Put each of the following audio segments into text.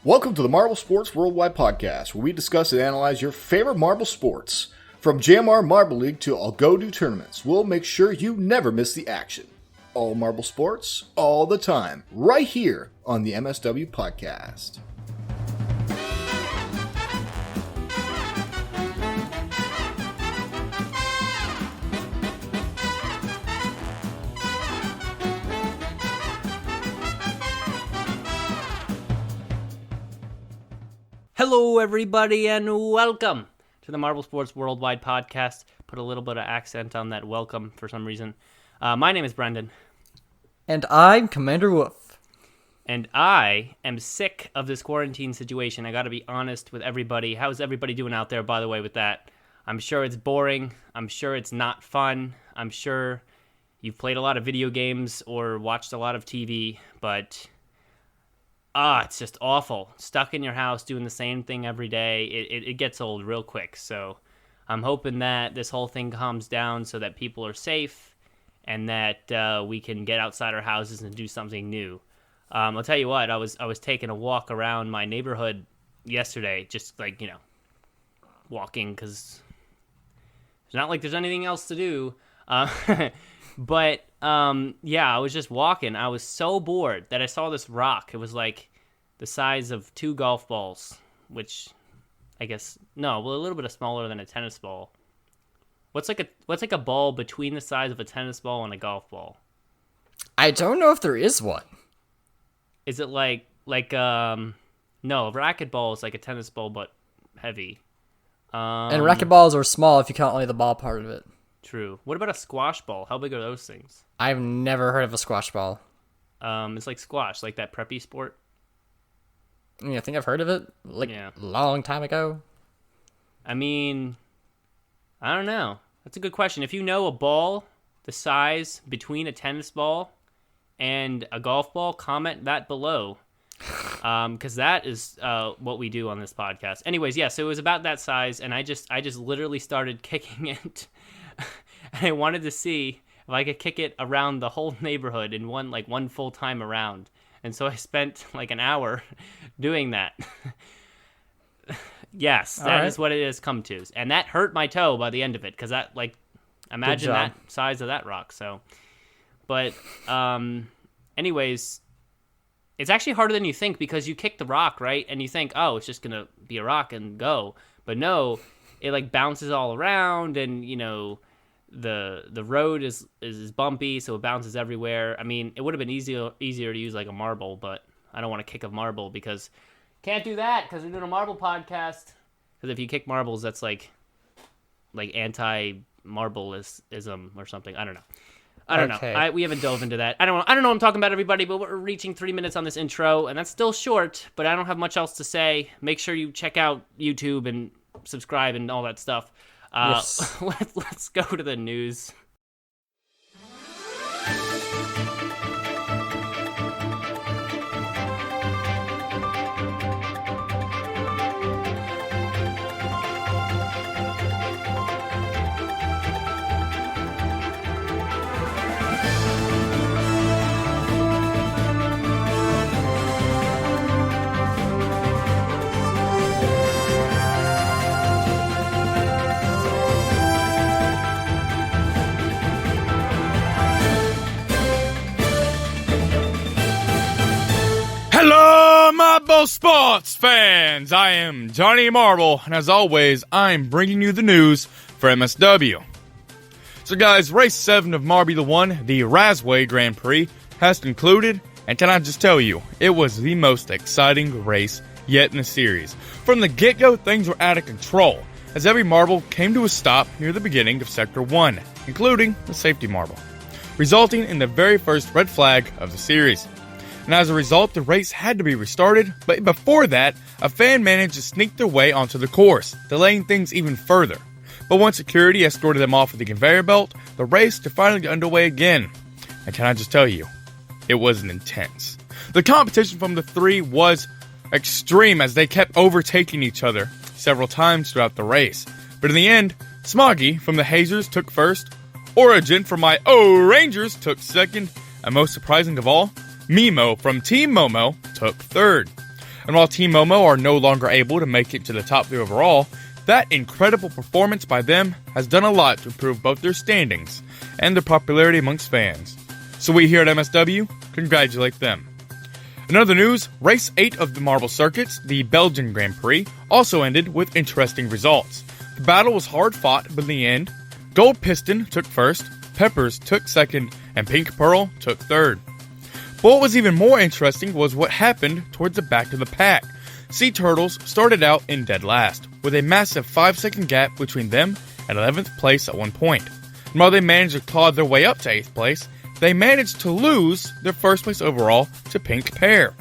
Welcome to the Marble Sports Worldwide Podcast, where we discuss and analyze your favorite marble sports. From JMR Marble League to I'll Go Do tournaments, we'll make sure you never miss the action. All marble sports, all the time, right here on the MSW Podcast. Hello, everybody, and welcome to the Marble Sports Worldwide Podcast. Put a little bit of accent on that welcome for some reason. My name is Brendan. And I'm Commander Wolf. And I am sick of this quarantine situation. I gotta be honest with everybody. How's everybody doing out there, by the way, with that? I'm sure it's boring. I'm sure it's not fun. I'm sure you've played a lot of video games or watched a lot of TV, but it's just awful. Stuck in your house doing the same thing every day. It gets old real quick. So I'm hoping that this whole thing calms down so that people are safe and that we can get outside our houses and do something new. I'll tell you what, I was taking a walk around my neighborhood yesterday, just walking because it's not like there's anything else to do. But I was just walking. I was so bored that I saw this rock. It was like the size of 2 golf balls, which I guess a little bit smaller than a tennis ball. What's like a ball between the size of a tennis ball and a golf ball? I don't know if there is one. Is it no, a racquetball is like a tennis ball but heavy. And racquetballs are small if you count only the ball part of it. True. What about a squash ball? How big are those things? I've never heard of a squash ball. It's like squash, like that preppy sport. I think I've heard of it, a long time ago. I mean, I don't know. That's a good question. If you know a ball the size between a tennis ball and a golf ball, comment that below. Because that is what we do on this podcast. Anyways, so it was about that size, and I just literally started kicking it. And I wanted to see if I could kick it around the whole neighborhood in one full time around. And so I spent an hour doing that. Yes, that is what it has come to. And that hurt my toe by the end of it, because that, imagine that size of that rock. So, but anyways, it's actually harder than you think, because you kick the rock, right? And you think, oh, it's just going to be a rock and go. But no, it bounces all around, and, the road is bumpy, so it bounces everywhere. I mean, it would have been easier to use a marble, but I don't want to kick a marble because can't do that because we're doing a marble podcast. Because if you kick marbles, that's like anti-marbleism or something. I don't know. I don't know. We haven't dove into that. I don't know what I'm talking about, everybody, but we're reaching 3 minutes on this intro, and that's still short, but I don't have much else to say. Make sure you check out YouTube and subscribe and all that stuff. Yes. Let's go to the news. Hello, Marble Sports fans! I am Johnny Marble, and as always, I'm bringing you the news for MSW. So guys, Race 7 of Marbula 1, the Razway Grand Prix, has concluded, and can I just tell you, it was the most exciting race yet in the series. From the get-go, things were out of control, as every marble came to a stop near the beginning of Sector 1, including the safety marble, resulting in the very first red flag of the series. And as a result, the race had to be restarted, but before that, a fan managed to sneak their way onto the course, delaying things even further. But once security escorted them off with the conveyor belt, the race could finally get underway again. And can I just tell you, it was intense. The competition from the three was extreme as they kept overtaking each other several times throughout the race. But in the end, Smoggy from the Hazers took first, Origin from my Rangers took second, and most surprising of all, Mimo from Team Momo took third. And while Team Momo are no longer able to make it to the top 3 overall, that incredible performance by them has done a lot to improve both their standings and their popularity amongst fans. So we here at MSW congratulate them. In other news, Race 8 of the Marble Circuits, the Belgian Grand Prix, also ended with interesting results. The battle was hard fought, but in the end, Gold Piston took first, Peppers took second, and Pink Pearl took third. But what was even more interesting was what happened towards the back of the pack. Sea Turtles started out in dead last, with a massive 5-second gap between them and 11th place at one point. And while they managed to claw their way up to 8th place, they managed to lose their first place overall to Pink Pear,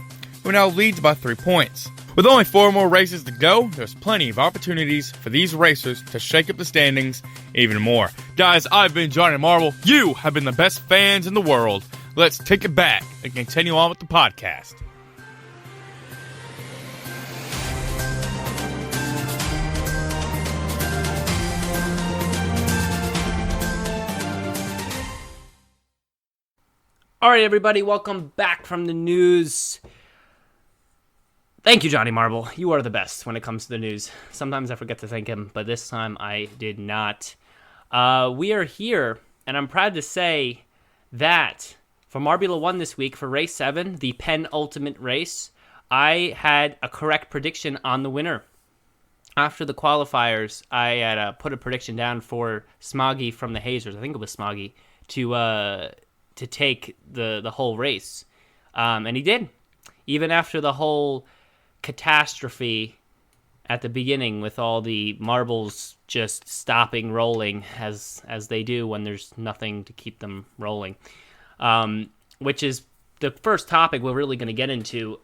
who now leads by 3 points. With only 4 more races to go, there's plenty of opportunities for these racers to shake up the standings even more. Guys, I've been Johnny Marble. You have been the best fans in the world. Let's take it back and continue on with the podcast. All right, everybody, welcome back from the news. Thank you, Johnny Marble. You are the best when it comes to the news. Sometimes I forget to thank him, but this time I did not. We are here, and I'm proud to say that for Marbula 1 this week, for Race 7, the penultimate race, I had a correct prediction on the winner. After the qualifiers, I had put a prediction down for Smoggy from the Hazers. I think it was Smoggy, to take the whole race. And he did. Even after the whole catastrophe at the beginning with all the marbles just stopping rolling as they do when there's nothing to keep them rolling. Which is the first topic we're really going to get into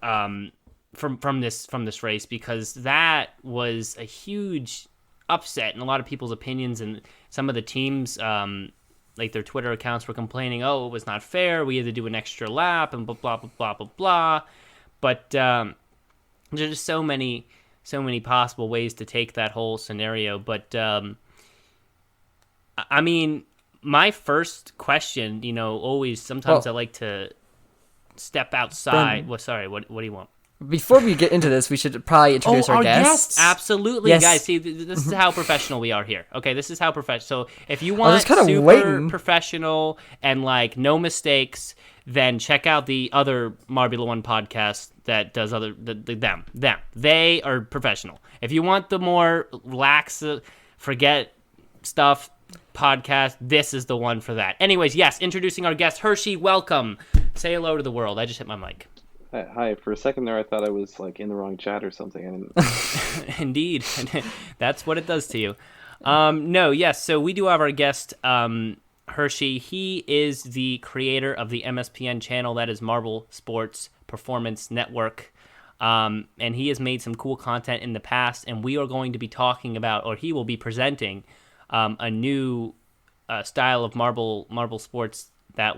from this race, because that was a huge upset in a lot of people's opinions, and some of the teams like their Twitter accounts were complaining, oh, it was not fair, we had to do an extra lap, and blah, blah, blah, blah, blah, blah. But there's just so many possible ways to take that whole scenario. But, I mean, my first question, always, sometimes I like to step outside. What do you want? Before we get into this, we should probably introduce our guests. Yes, absolutely, yes. Guys. See, this is how professional we are here. Okay, this is how professional. So if you want super waiting. Professional and no mistakes, then check out the other Marbula 1 podcast that does them. They are professional. If you want the more lax, forget stuff podcast, this is the one for that. Anyways, yes, introducing our guest, Hershy. Welcome. Say hello to the world. I just hit my mic. Hi. For a second there, I thought I was in the wrong chat or something. Indeed, that's what it does to you. No, yes. So we do have our guest, Hershy. He is the creator of the MSPN channel, that is Marble Sports Performance Network, and he has made some cool content in the past. And we are going to be talking about, or he will be presenting, a new style of marble sports that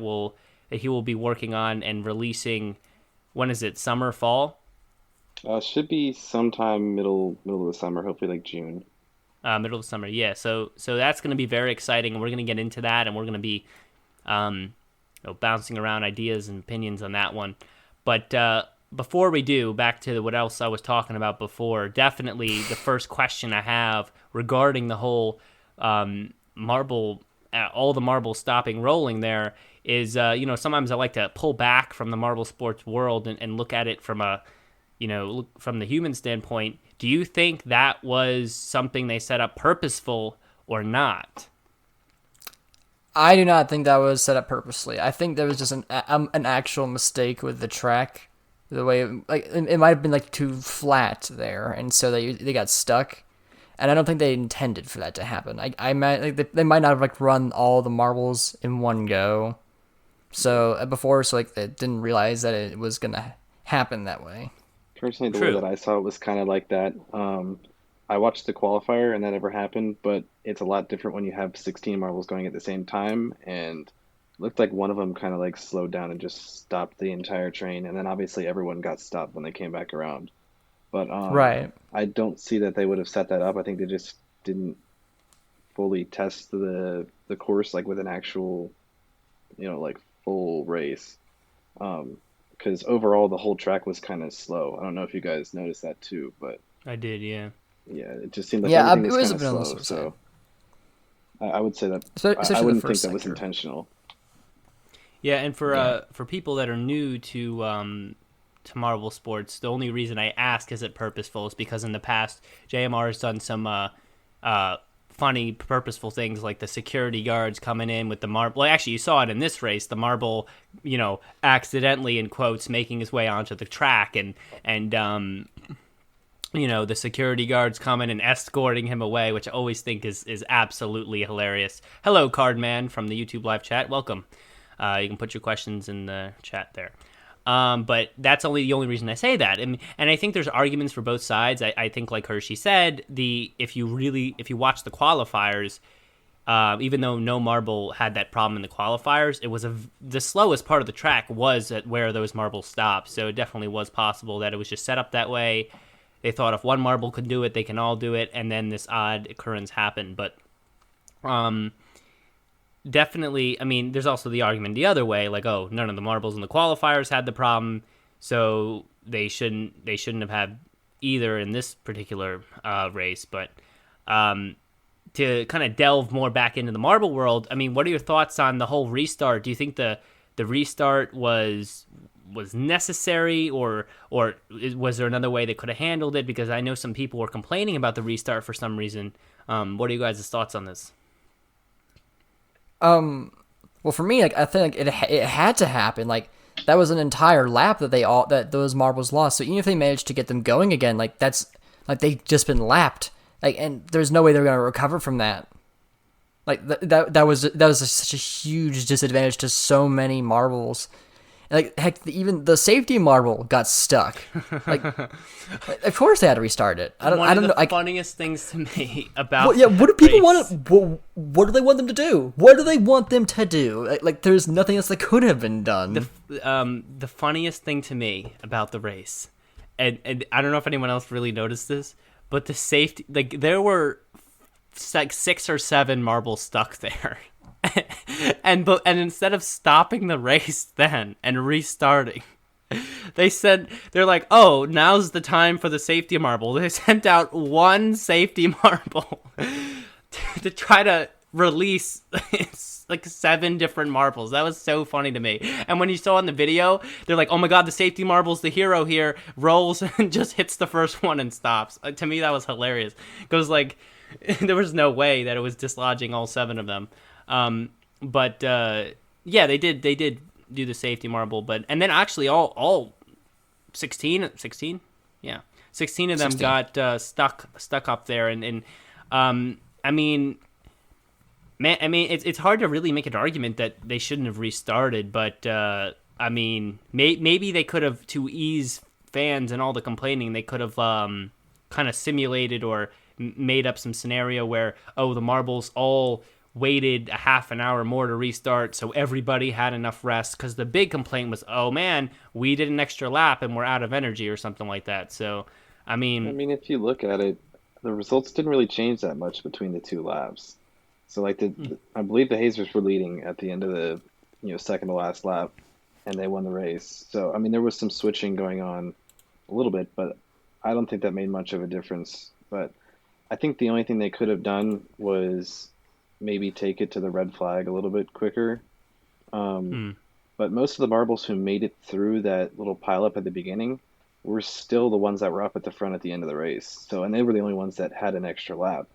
he will be working on and releasing. When is it? Summer, fall? Should be sometime middle of the summer, hopefully June. Middle of summer, yeah. So that's going to be very exciting, and we're going to get into that, and we're going to be bouncing around ideas and opinions on that one. But before we do, back to what else I was talking about before, definitely the first question I have regarding the whole marble, all the marble stopping rolling there, is, sometimes I like to pull back from the marble sports world and look at it from from the human standpoint. Do you think that was something they set up purposeful or not? I do not think that was set up purposely. I think there was just an actual mistake with the track. The way, it might have been too flat there, and so they got stuck. And I don't think they intended for that to happen. They might not have run all the marbles in one go. So they didn't realize that it was gonna happen that way. Personally, the way that I saw it was kind of like that. I watched the qualifier and that never happened, but it's a lot different when you have 16 marbles going at the same time. And it looked like one of them kind of slowed down and just stopped the entire train. And then obviously everyone got stopped when they came back around. But right. I don't see that they would have set that up. I think they just didn't fully test the course with an actual, full race. because overall the whole track was kind of slow. I don't know if you guys noticed that too, but I did, yeah. yeah, it just seemed like Yeah, everything it was was kind a of bit on the slow. slow side, So I would say that I especially the wouldn't think first that was sector. intentional. Yeah, and Yeah. for people that are new to Marvel Sports, the only reason I ask is it purposeful is because in the past JMR has done some funny, purposeful things like the security guards coming in with the marble. Well, actually, you saw it in this race. The marble, accidentally in quotes, making his way onto the track, and the security guards coming and escorting him away, which I always think is absolutely hilarious. Hello, Cardman from the YouTube live chat. Welcome. You can put your questions in the chat there. But that's the only reason I say that. And I think there's arguments for both sides. I think, like Hershey said, if you watch the qualifiers, even though no marble had that problem in the qualifiers, it was the slowest part of the track was at where those marbles stopped. So it definitely was possible that it was just set up that way. They thought if one marble could do it, they can all do it, and then this odd occurrence happened. But definitely, I mean, there's also the argument the other way, like, oh, none of the marbles in the qualifiers had the problem, so they shouldn't have had either in this particular race. But to kind of delve more back into the marble world, I mean, what are your thoughts on the whole restart? Do you think the restart was necessary, or was there another way they could have handled it? Because I know some people were complaining about the restart for some reason. What are you guys' thoughts on this? Well, for me, like, I think it had to happen. Like, that was an entire lap that those marbles lost. So even if they managed to get them going again, like, that's like they just been lapped. Like, and there's no way they're gonna recover from that. Like, that was such a huge disadvantage to so many marbles. Like, heck, even the safety marble got stuck. Like, of course they had to restart it. I don't know. The funniest things to me about what do people race, want? What do they want them to do? What do they want them to do? Like, there's nothing else that could have been done. the funniest thing to me about the race, and I don't know if anyone else really noticed this, but the safety, like, there were like 6 or 7 marbles stuck there. and instead of stopping the race then and restarting, they're like, oh, now's the time for the safety marble. They sent out one safety marble to try to release like 7 different marbles. That was so funny to me. And when you saw in the video, they're like, oh my god, the safety marble's the hero here, rolls and just hits the first one and stops. To me, that was hilarious, because like there was no way that it was dislodging all 7 of them. But yeah, they did do the safety marble, and then actually all 16, yeah, 16 of them 16. got stuck up there, and I mean, man, it's hard to really make an argument that they shouldn't have restarted, but I mean, maybe they could have, to ease fans and all the complaining, they could have kind of simulated or made up some scenario where, oh, the marbles all waited a half an hour more to restart so everybody had enough rest, because the big complaint was, oh man, we did an extra lap and we're out of energy or something like that. So I mean, If you look at it, the results didn't really change that much between the 2 laps. So like I believe the Hazers were leading at the end of the second to last lap, and they won the race. So I mean, there was some switching going on a little bit, but I don't think that made much of a difference. But I think the only thing they could have done was maybe take it to the red flag a little bit quicker. But most of the marbles who made it through that little pileup at the beginning were still the ones that were up at the front at the end of the race. So, and they were the only ones that had an extra lap.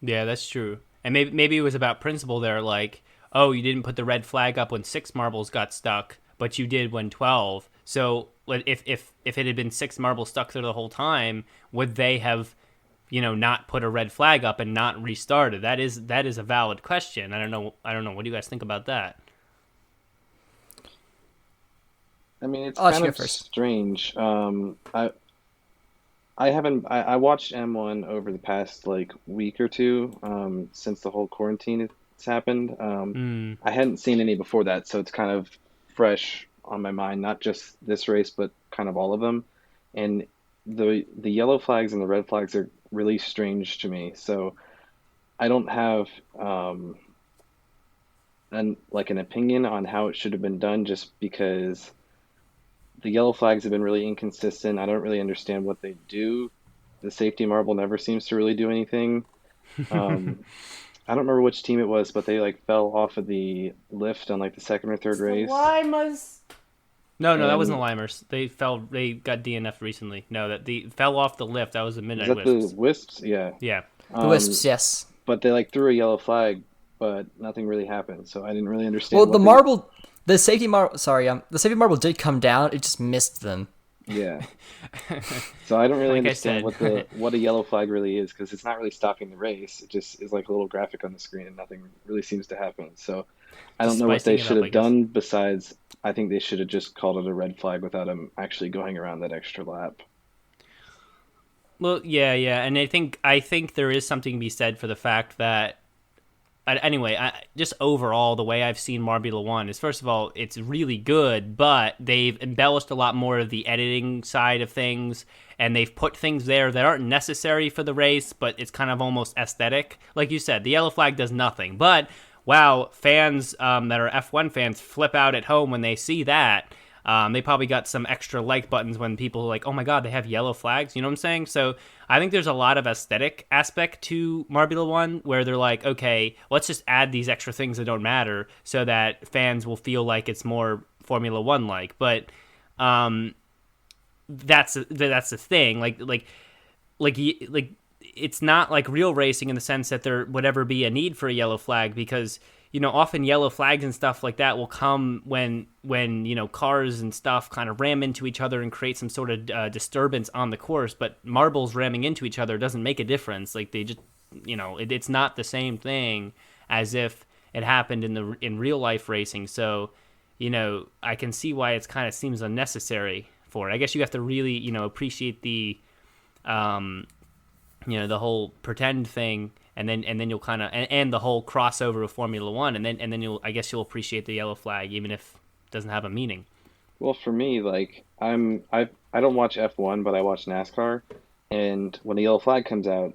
yeah, that's true. And maybe it was about principle there, like, oh, you didn't put the red flag up when 6 marbles got stuck, but you did when 12. So if it had been 6 marbles stuck there the whole time, would they have not put a red flag up and not restarted? That is a valid question. I don't know. What do you guys think about that? I mean, it's I'll let kind you of go first. strange. I watched M1 over the past like week or two, since the whole quarantine has happened. I hadn't seen any before that, so it's kind of fresh on my mind, not just this race, but kind of all of them. And the yellow flags and the red flags are really strange to me. So I don't have an opinion on how it should have been done, just because the yellow flags have been really inconsistent. I don't really understand what they do. The safety marble never seems to really do anything. Um, I don't remember which team it was, but they like fell off of the lift on like the second or third race. No, that wasn't And the Limers. They fell. They got DNF recently. No, that they fell off the lift. That was the is Midnight that the Wisps. Wisps? Yeah. Yeah. The Wisps, yes. But they like threw a yellow flag, but nothing really happened. So I didn't really understand Well, what the they. marble, the safety marble. Sorry, the safety marble did come down. It just missed them. Yeah. So I don't really Like I understand said. what a yellow flag really is because it's not really stopping the race. It just is like a little graphic on the screen and nothing really seems to happen. So I Just don't know what spicing they it should up, I have guess. done besides I think they should have just called it a red flag without him actually going around that extra lap. Well, yeah, and I think there is something to be said for the fact that anyway, just overall, the way I've seen Marbula 1 is, first of all, it's really good, but they've embellished a lot more of the editing side of things, and they've put things there that aren't necessary for the race, but it's kind of almost aesthetic. Like you said, the yellow flag does nothing, but wow, fans that are F1 fans flip out at home when they see that. They probably got some extra like buttons when people are like, oh my god, they have yellow flags. You know what I'm saying? So I think there's a lot of aesthetic aspect to Marbula 1 where they're like, okay, let's just add these extra things that don't matter so that fans will feel like it's more Formula 1 like. But that's the thing. Like it's not like real racing in the sense that there would ever be a need for a yellow flag because often yellow flags and stuff like that will come when cars and stuff kind of ram into each other and create some sort of disturbance on the course. But marbles ramming into each other doesn't make a difference. Like they just it's not the same thing as if it happened in real life racing. So I can see why it's kind of seems unnecessary for it. I guess you have to really appreciate the the whole pretend thing, and then you'll kind of and the whole crossover of Formula 1, and then you'll appreciate the yellow flag even if it doesn't have a meaning. Well, for me, like I don't watch F1, but I watch NASCAR, and when the yellow flag comes out,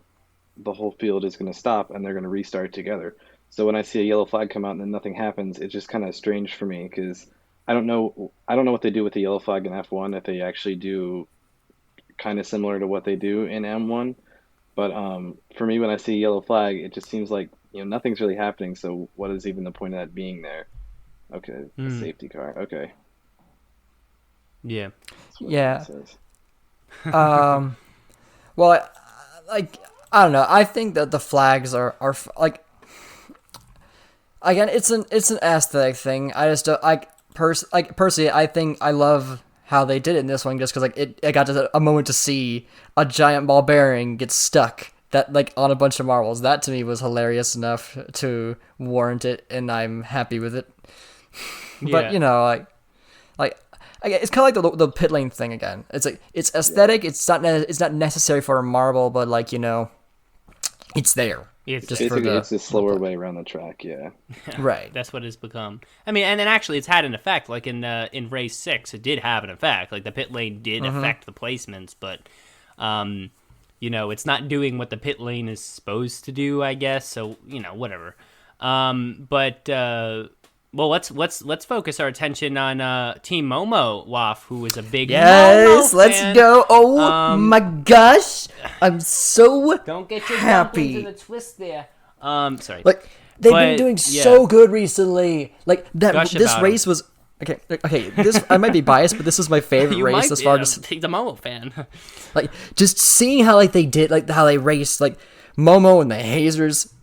the whole field is going to stop and they're going to restart together. So when I see a yellow flag come out and then nothing happens, it's just kind of strange for me because I don't know what they do with the yellow flag in F1 if they actually do kind of similar to what they do in M1. But for me, when I see a yellow flag, it just seems like nothing's really happening. So what is even the point of that being there? Okay, a safety car. Okay, Yeah. that's what Yeah. it says. Well, I don't know. I think that the flags are like again, it's an aesthetic thing. I just don't personally. I think I love how they did it in this one just because I got a moment to see a giant ball bearing get stuck that on a bunch of marbles. That to me was hilarious enough to warrant it, and I'm happy with it. But Yeah. it's kind of like the pit lane thing again. It's it's aesthetic. It's not necessary for a marble, but it's there. It's Just for Basically, the it's a slower way around the track. Yeah. right. That's what it's become. I mean, and then actually, it's had an effect. Like in race 6, it did have an effect. Like the pit lane did affect the placements, but it's not doing what the pit lane is supposed to do, I guess. So whatever. Well, let's focus our attention on Team Momo Waf, who is a big Yes, Momo let's fan. go. Oh my gosh, I'm so Don't get your happy. into the twist there. Sorry. They've But, been doing yeah. so good recently. That Gush this about race was okay. This I might be biased, but this was my favorite you race might as be far a as the Momo fan. just seeing how they did how they raced Momo and the Hazers,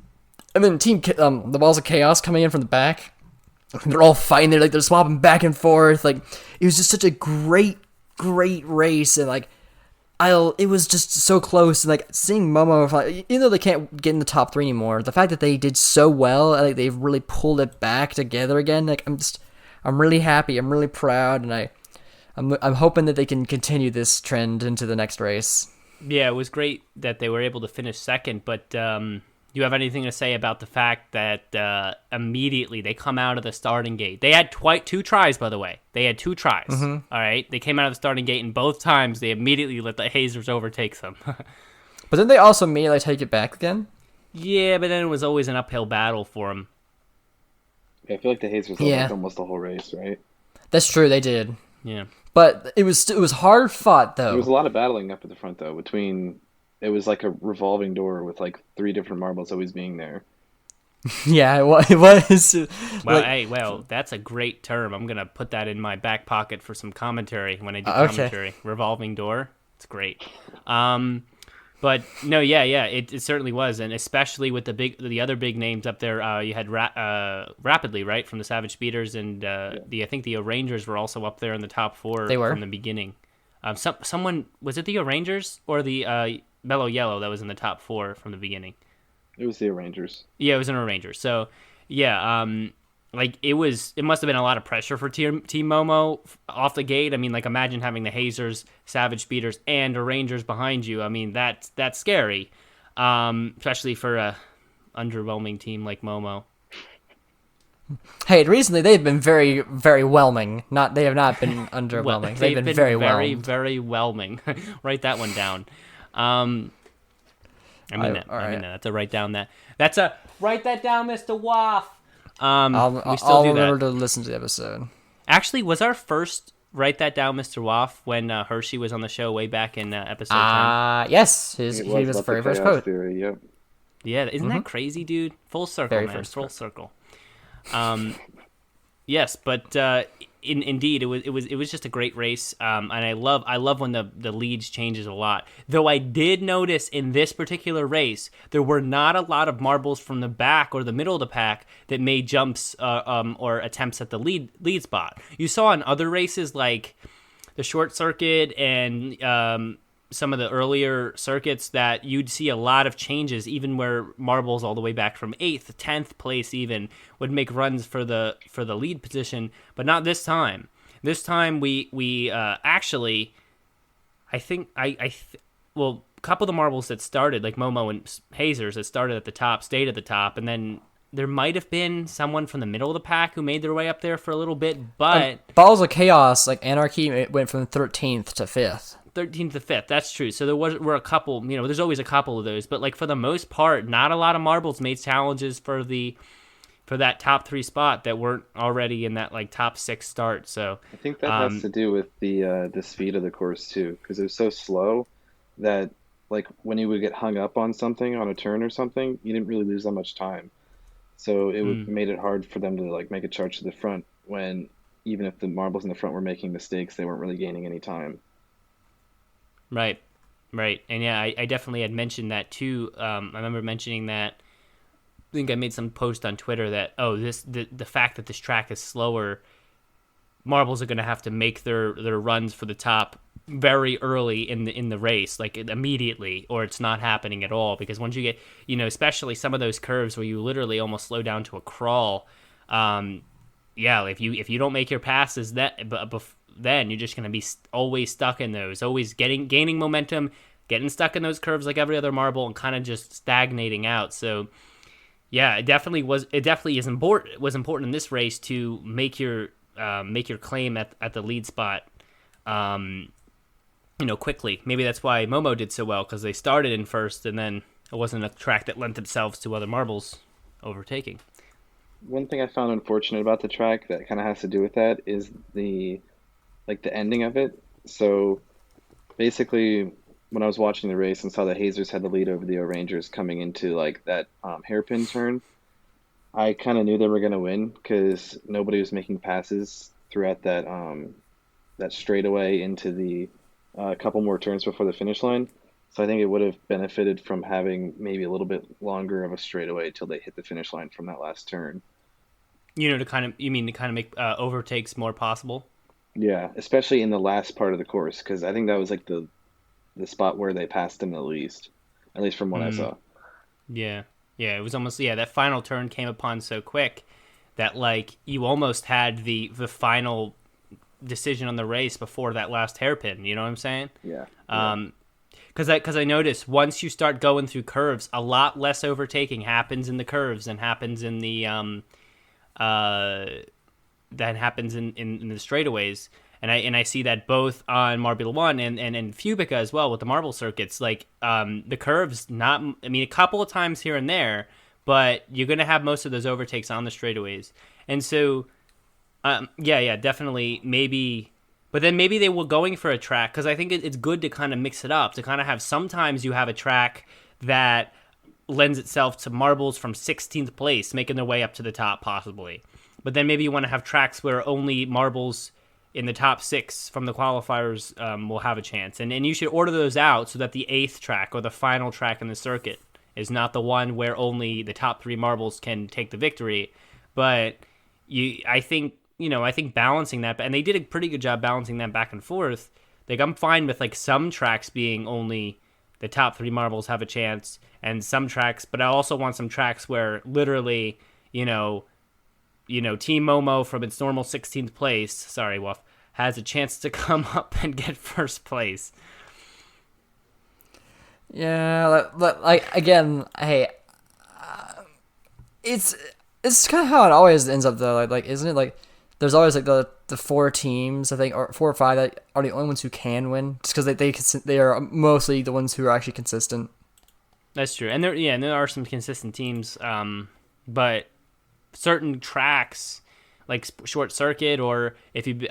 and then the Balls of Chaos coming in from the back. They're all fighting. They're swapping back and forth. It was just such a great race, and it was just so close. And seeing Momo, even though they can't get in the top 3 anymore, the fact that they did so well, they've really pulled it back together again. I'm really happy. I'm really proud, and I'm hoping that they can continue this trend into the next race. Yeah, it was great that they were able to finish second, but do you have anything to say about the fact that immediately they come out of the starting gate? They had 2 tries, by the way. They had 2 tries. All right? They came out of the starting gate, and both times they immediately let the Hazers overtake them. But then they also immediately take it back again. Yeah, but then it was always an uphill battle for them. Yeah, I feel like the Hazers Yeah. led almost the whole race, right? That's true, they did. Yeah. But it was hard fought though. There was a lot of battling up at the front though. It was like a revolving door with like 3 different marbles always being there. Yeah, it was. Well, that's a great term. I'm gonna put that in my back pocket for some commentary when I do commentary. Okay. Revolving door. It's great. But no, yeah, it certainly was, and especially with the other big names up there. You had Rapidly, right, from the Savage Speeders, and I think the O'Rangers were also up there in the top 4 They were from the beginning. Someone, was it the O'Rangers or the Mellow Yellow that was in the top 4 from the beginning? It was the Rangers. Yeah, it was an O'Rangers. So yeah, it must have been a lot of pressure for Team Momo off the gate. I mean, like, imagine having the Hazers, Savage Speeders, and O'Rangers behind you. I mean, that's scary, especially for a underwhelming team like Momo. Hey, recently they've been very, very whelming. They have not been underwhelming. Well, they've been very, very, very whelming. Write that one down. I mean that. That's a write down that. That's a write that down, Mr. Waff. I'll remember to listen to the episode. Actually, was our first write that down, Mr. Waff, when Hershey was on the show way back in episode 10? Yes, he was the very first quote. Theory, yep. Yeah, isn't that crazy, dude? Full circle, Very man. first Full quote. circle. Yes, but indeed, it was just a great race, and I love when the leads changes a lot. Though I did notice in this particular race there were not a lot of marbles from the back or the middle of the pack that made jumps or attempts at the lead spot. You saw in other races like the short circuit and some of the earlier circuits that you'd see a lot of changes, even where marbles all the way back from 8th, 10th place even would make runs for the lead position, but not this time. This time we actually, I think a couple of the marbles that started, like Momo and Hazers, that started at the top, stayed at the top, and then there might have been someone from the middle of the pack who made their way up there for a little bit, but Balls of Chaos, like Anarchy, it went from 13th to 5th. 13th to 5th, that's true. So there were a couple, there's always a couple of those, but like for the most part, not a lot of marbles made challenges for that top 3 spot that weren't already in that like top 6 start. So I think that has to do with the speed of the course too, because it was so slow that like when you would get hung up on something on a turn or something, you didn't really lose that much time. So it made it hard for them to like make a charge to the front when even if the marbles in the front were making mistakes, they weren't really gaining any time. Right. And yeah, I definitely had mentioned that too. I remember mentioning that. I think I made some post on Twitter that, the fact that this track is slower, marbles are going to have to make their runs for the top very early in the race, like immediately, or it's not happening at all. Because once you get, especially some of those curves where you literally almost slow down to a crawl, if you don't make your passes then you're just going to be always stuck in those, always gaining momentum, getting stuck in those curves like every other marble, and kind of just stagnating out. So yeah, it definitely was important in this race to make your claim at the lead spot quickly. Maybe that's why Momo did so well, because they started in first, and then it wasn't a track that lent themselves to other marbles overtaking. One thing I found unfortunate about the track that kind of has to do with that is the ending of it. So basically, when I was watching the race and saw the Hazers had the lead over the O'Rangers coming into like that hairpin turn, I kind of knew they were going to win because nobody was making passes throughout that straightaway into the couple more turns before the finish line. So I think it would have benefited from having maybe a little bit longer of a straightaway till they hit the finish line from that last turn. To kind of make overtakes more possible? Yeah, especially in the last part of the course, because I think that was like the spot where they passed him the least, at least from what I saw. Yeah, it was almost, that final turn came upon so quick that like you almost had the final decision on the race before that last hairpin. You know what I'm saying? Yeah. Because I noticed once you start going through curves, a lot less overtaking happens in the curves than happens in the in the straightaways, and I see that both on Marbula 1 and Fubica as well with the marble circuits. Like the curves, a couple of times here and there, but you're gonna have most of those overtakes on the straightaways, and so definitely maybe. But then maybe they were going for a track, because I think it's good to kind of mix it up, to kind of have, sometimes you have a track that lends itself to marbles from 16th place, making their way up to the top, possibly. But then maybe you want to have tracks where only marbles in the top 6 from the qualifiers will have a chance. And you should order those out so that the 8th track, or the final track in the circuit, is not the one where only the top 3 marbles can take the victory. But I think balancing that, and they did a pretty good job balancing that back and forth. Like, I'm fine with like some tracks being only the top 3 marbles have a chance, and some tracks, but I also want some tracks where literally, Team Momo from its normal 16th place, sorry, Wolf, has a chance to come up and get first place. Yeah, like again, hey, it's kind of how it always ends up though. Like isn't it like there's always like the 4 teams, I think, or 4 or 5 that are the only ones who can win, just because they are mostly the ones who are actually consistent. That's true, and there are some consistent teams, but certain tracks like Short Circuit, or if you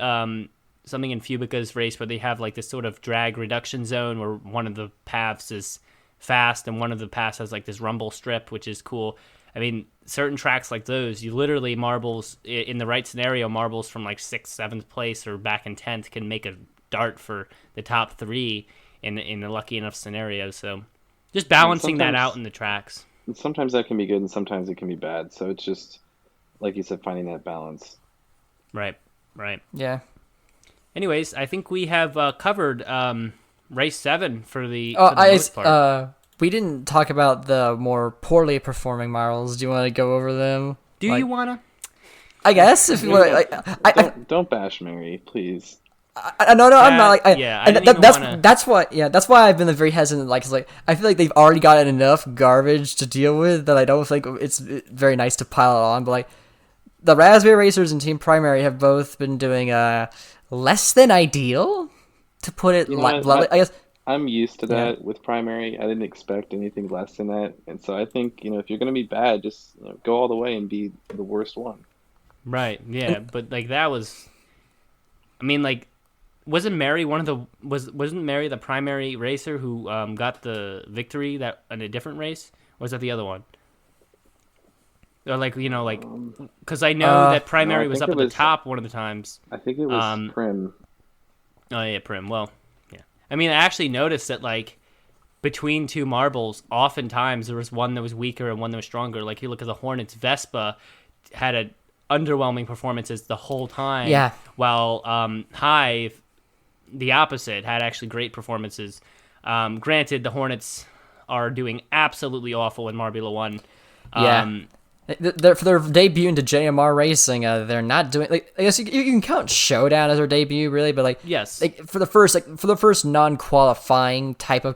something in Fubica's race where they have like this sort of drag reduction zone where one of the paths is fast and one of the paths has like this rumble strip, which is cool. I mean, certain tracks like those, you literally marbles, in the right scenario, marbles from like 6th, 7th place or back in 10th can make a dart for the top 3 in the lucky enough scenario. So just balancing that out in the tracks. Sometimes that can be good and sometimes it can be bad. So it's just, like you said, finding that balance. Right. Yeah. Anyways, I think we have covered race 7 for the most part. We didn't talk about the more poorly performing marbles. Do you want to go over them? Do you wanna? I guess if you want. Don't bash Mary, please. No, I'm not like. That's why. Yeah, that's why I've been very hesitant. Like, 'cause, like, I feel like they've already gotten enough garbage to deal with that I don't think it's very nice to pile it on. But like, the Raspberry Racers and Team Primary have both been doing less than ideal, to put it bluntly. I guess. I'm used to that with Primary. I didn't expect anything less than that. And so I think, if you're going to be bad, just go all the way and be the worst one. Right, yeah. But, like, that was... I mean, like, wasn't Mary wasn't Mary the primary racer who got the victory in a different race? Or was that the other one? Or, like, because I know that Primary was up at the top one of the times. I think it was Prim. Oh, yeah, Prim. Well... I mean, I actually noticed that, like, between 2 marbles, oftentimes there was one that was weaker and one that was stronger. Like, you look at the Hornets, Vespa had a underwhelming performances the whole time. Yeah. While Hive, the opposite, had actually great performances. Granted, the Hornets are doing absolutely awful in Marbula 1. Yeah. For their debut into JMR Racing, they're not doing. Like, I guess you can count Showdown as their debut, really, but like, yes, like for the first non-qualifying type of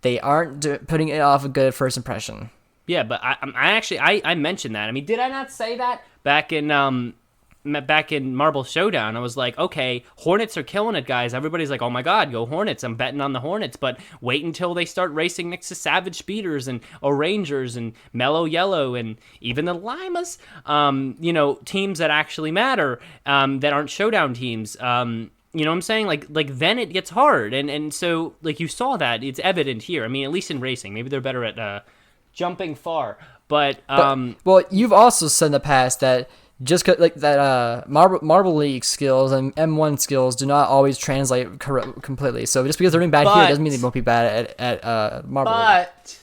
they aren't putting it off a good first impression. Yeah, but I mentioned that. I mean, did I not say that back in Marble Showdown? I was like, okay, Hornets are killing it, guys. Everybody's like, oh my god, go Hornets. I'm betting on the Hornets. But wait until they start racing next to Savage Speeders and O'Rangers and Mellow Yellow and even the Limas, teams that actually matter, that aren't Showdown teams. You know what I'm saying? Like then it gets hard. And so, like, you saw that. It's evident here. I mean, at least in racing. Maybe they're better at jumping far. But well, you've also said in the past that just that Marble League skills and M1 skills do not always translate completely. So just because they're doing bad here doesn't mean they won't be bad at Marble League. But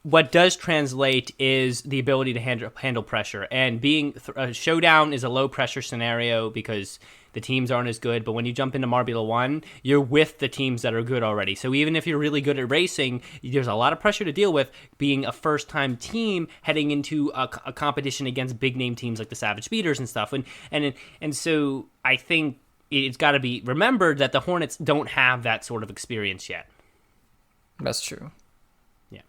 what does translate is the ability to handle pressure. And being a Showdown is a low pressure scenario because the teams aren't as good, but when you jump into Marbula 1, you're with the teams that are good already. So even if you're really good at racing, there's a lot of pressure to deal with being a first-time team heading into a competition against big-name teams like the Savage Speeders and stuff. And so I think it's got to be remembered that the Hornets don't have that sort of experience yet. That's true. Yeah.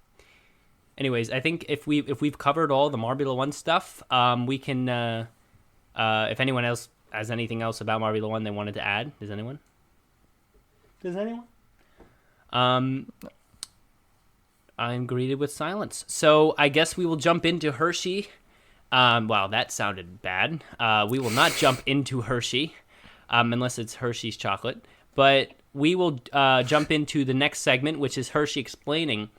Anyways, I think if we've covered all the Marbula 1 stuff, we can, if anyone else has anything else about Marbula 1 they wanted to add? Does anyone? I'm greeted with silence. So I guess we will jump into Hershey. Wow, that sounded bad. We will not jump into Hershey. unless it's Hershey's chocolate. But we will jump into the next segment, which is Hershey explaining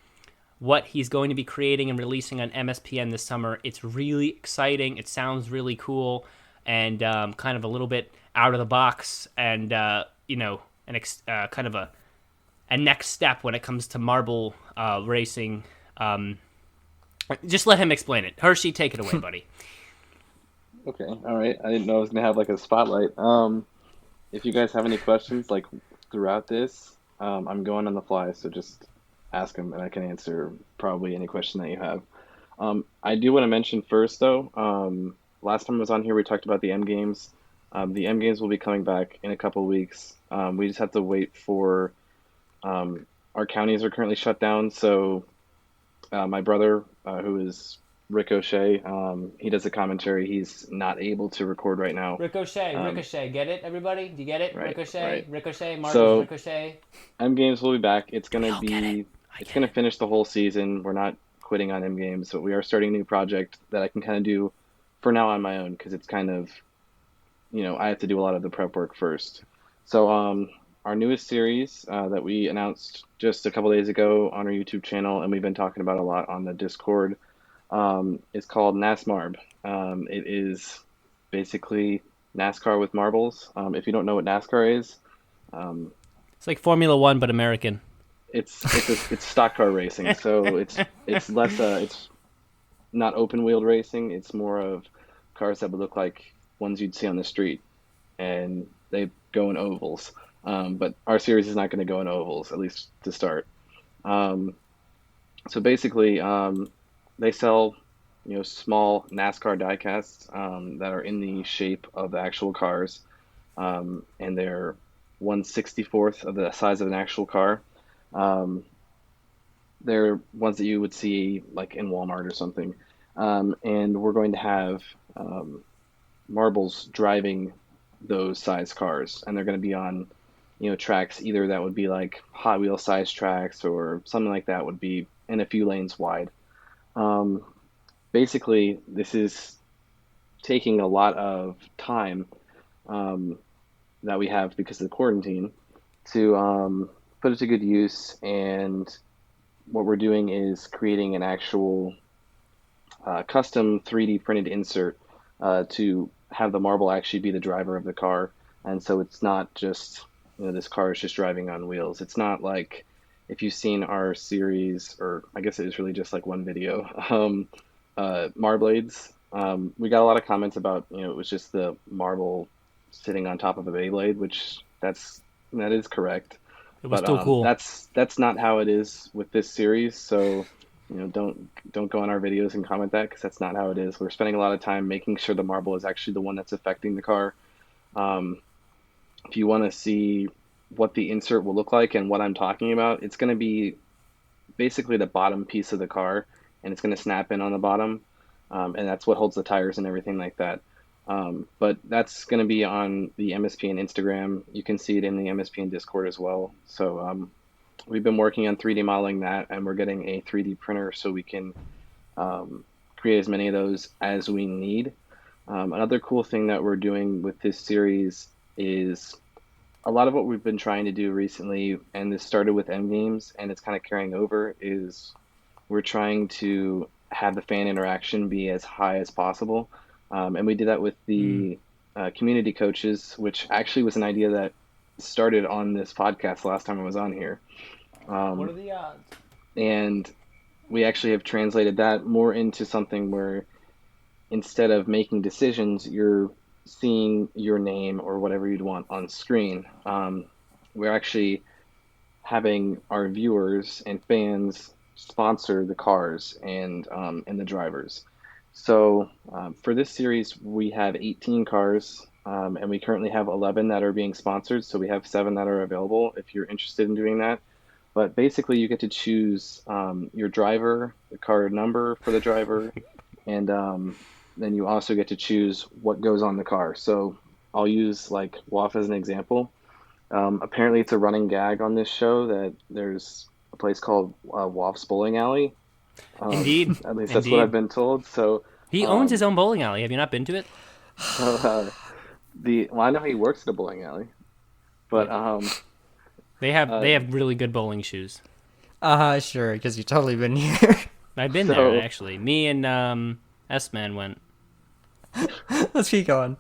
what he's going to be creating and releasing on MSPN this summer. It's really exciting. It sounds really cool and kind of a little bit out of the box and, kind of a next step when it comes to marble racing. Just let him explain it. Hershey, take it away, buddy. Okay, all right. I didn't know I was gonna have like a spotlight. If you guys have any questions like throughout this, I'm going on the fly, so just ask them and I can answer probably any question that you have. I do want to mention first though, last time I was on here, we talked about the M games. The M games will be coming back in a couple of weeks. We just have to wait for our counties are currently shut down, so my brother, who is Ricochet, he does a commentary. He's not able to record right now. Ricochet, get it, everybody? Do you get it? Right, Ricochet, right. Ricochet, Marbles, So, Ricochet. M Games will be back. It's gonna get be it. it's gonna finish the whole season. We're not quitting on M Games, but we are starting a new project that I can kind of do for now on my own because it's kind of, I have to do a lot of the prep work first. So our newest series that we announced just a couple days ago on our YouTube channel, and we've been talking about a lot on the Discord, is called NASMARB. It is basically NASCAR with marbles. If you don't know what NASCAR is, It's like Formula One, but American. it's stock car racing. So it's less it's not open wheeled racing. It's more of cars that would look like ones you'd see on the street, and they go in ovals. But our series is not going to go in ovals, at least to start. So basically, they sell, small NASCAR diecasts that are in the shape of the actual cars, and they're 1/64th of the size of an actual car. They're ones that you would see like in Walmart or something, and we're going to have marbles driving those size cars, and they're going to be on tracks either that would be like Hot Wheel size tracks or something like that would be in a few lanes wide. Basically, this is taking a lot of time that we have because of the quarantine to put it to good use. And what we're doing is creating an actual custom 3D printed insert to have the marble actually be the driver of the car. And so it's not just, this car is just driving on wheels. It's not like if you've seen our series, or I guess it was really just like one video, Marblades. We got a lot of comments about, it was just the marble sitting on top of a Beyblade, which that is correct. It was But still cool. that's not how it is with this series. So, don't go on our videos and comment that, because that's not how it is. We're spending a lot of time making sure the marble is actually the one that's affecting the car. If you want to see what the insert will look like and what I'm talking about, it's going to be basically the bottom piece of the car, and it's going to snap in on the bottom, and that's what holds the tires and everything like that. But that's going to be on the MSPN Instagram. You can see it in the MSPN Discord as well. So we've been working on 3D modeling that, and we're getting a 3D printer so we can create as many of those as we need. Another cool thing that we're doing with this series is a lot of what we've been trying to do recently, and this started with M Games and it's kind of carrying over, is we're trying to have the fan interaction be as high as possible. And we did that with the community coaches, which actually was an idea that started on this podcast last time I was on here. What are the odds? And we actually have translated that more into something where instead of making decisions, you're seeing your name or whatever you'd want on screen. We're actually having our viewers and fans sponsor the cars and the drivers. So for this series, we have 18 cars, and we currently have 11 that are being sponsored. So we have 7 that are available if you're interested in doing that. But basically, you get to choose your driver, the car number for the driver, and then you also get to choose what goes on the car. So I'll use like WAF as an example. Apparently, it's a running gag on this show that there's a place called WAF's Bowling Alley. Indeed. At least that's what I've been told. So he owns his own bowling alley. Have you not been to it? Well, I know he works at a bowling alley, but They have really good bowling shoes. Sure, because you've totally been here. I've been So- there actually. Me and S-Man went. Let's keep going.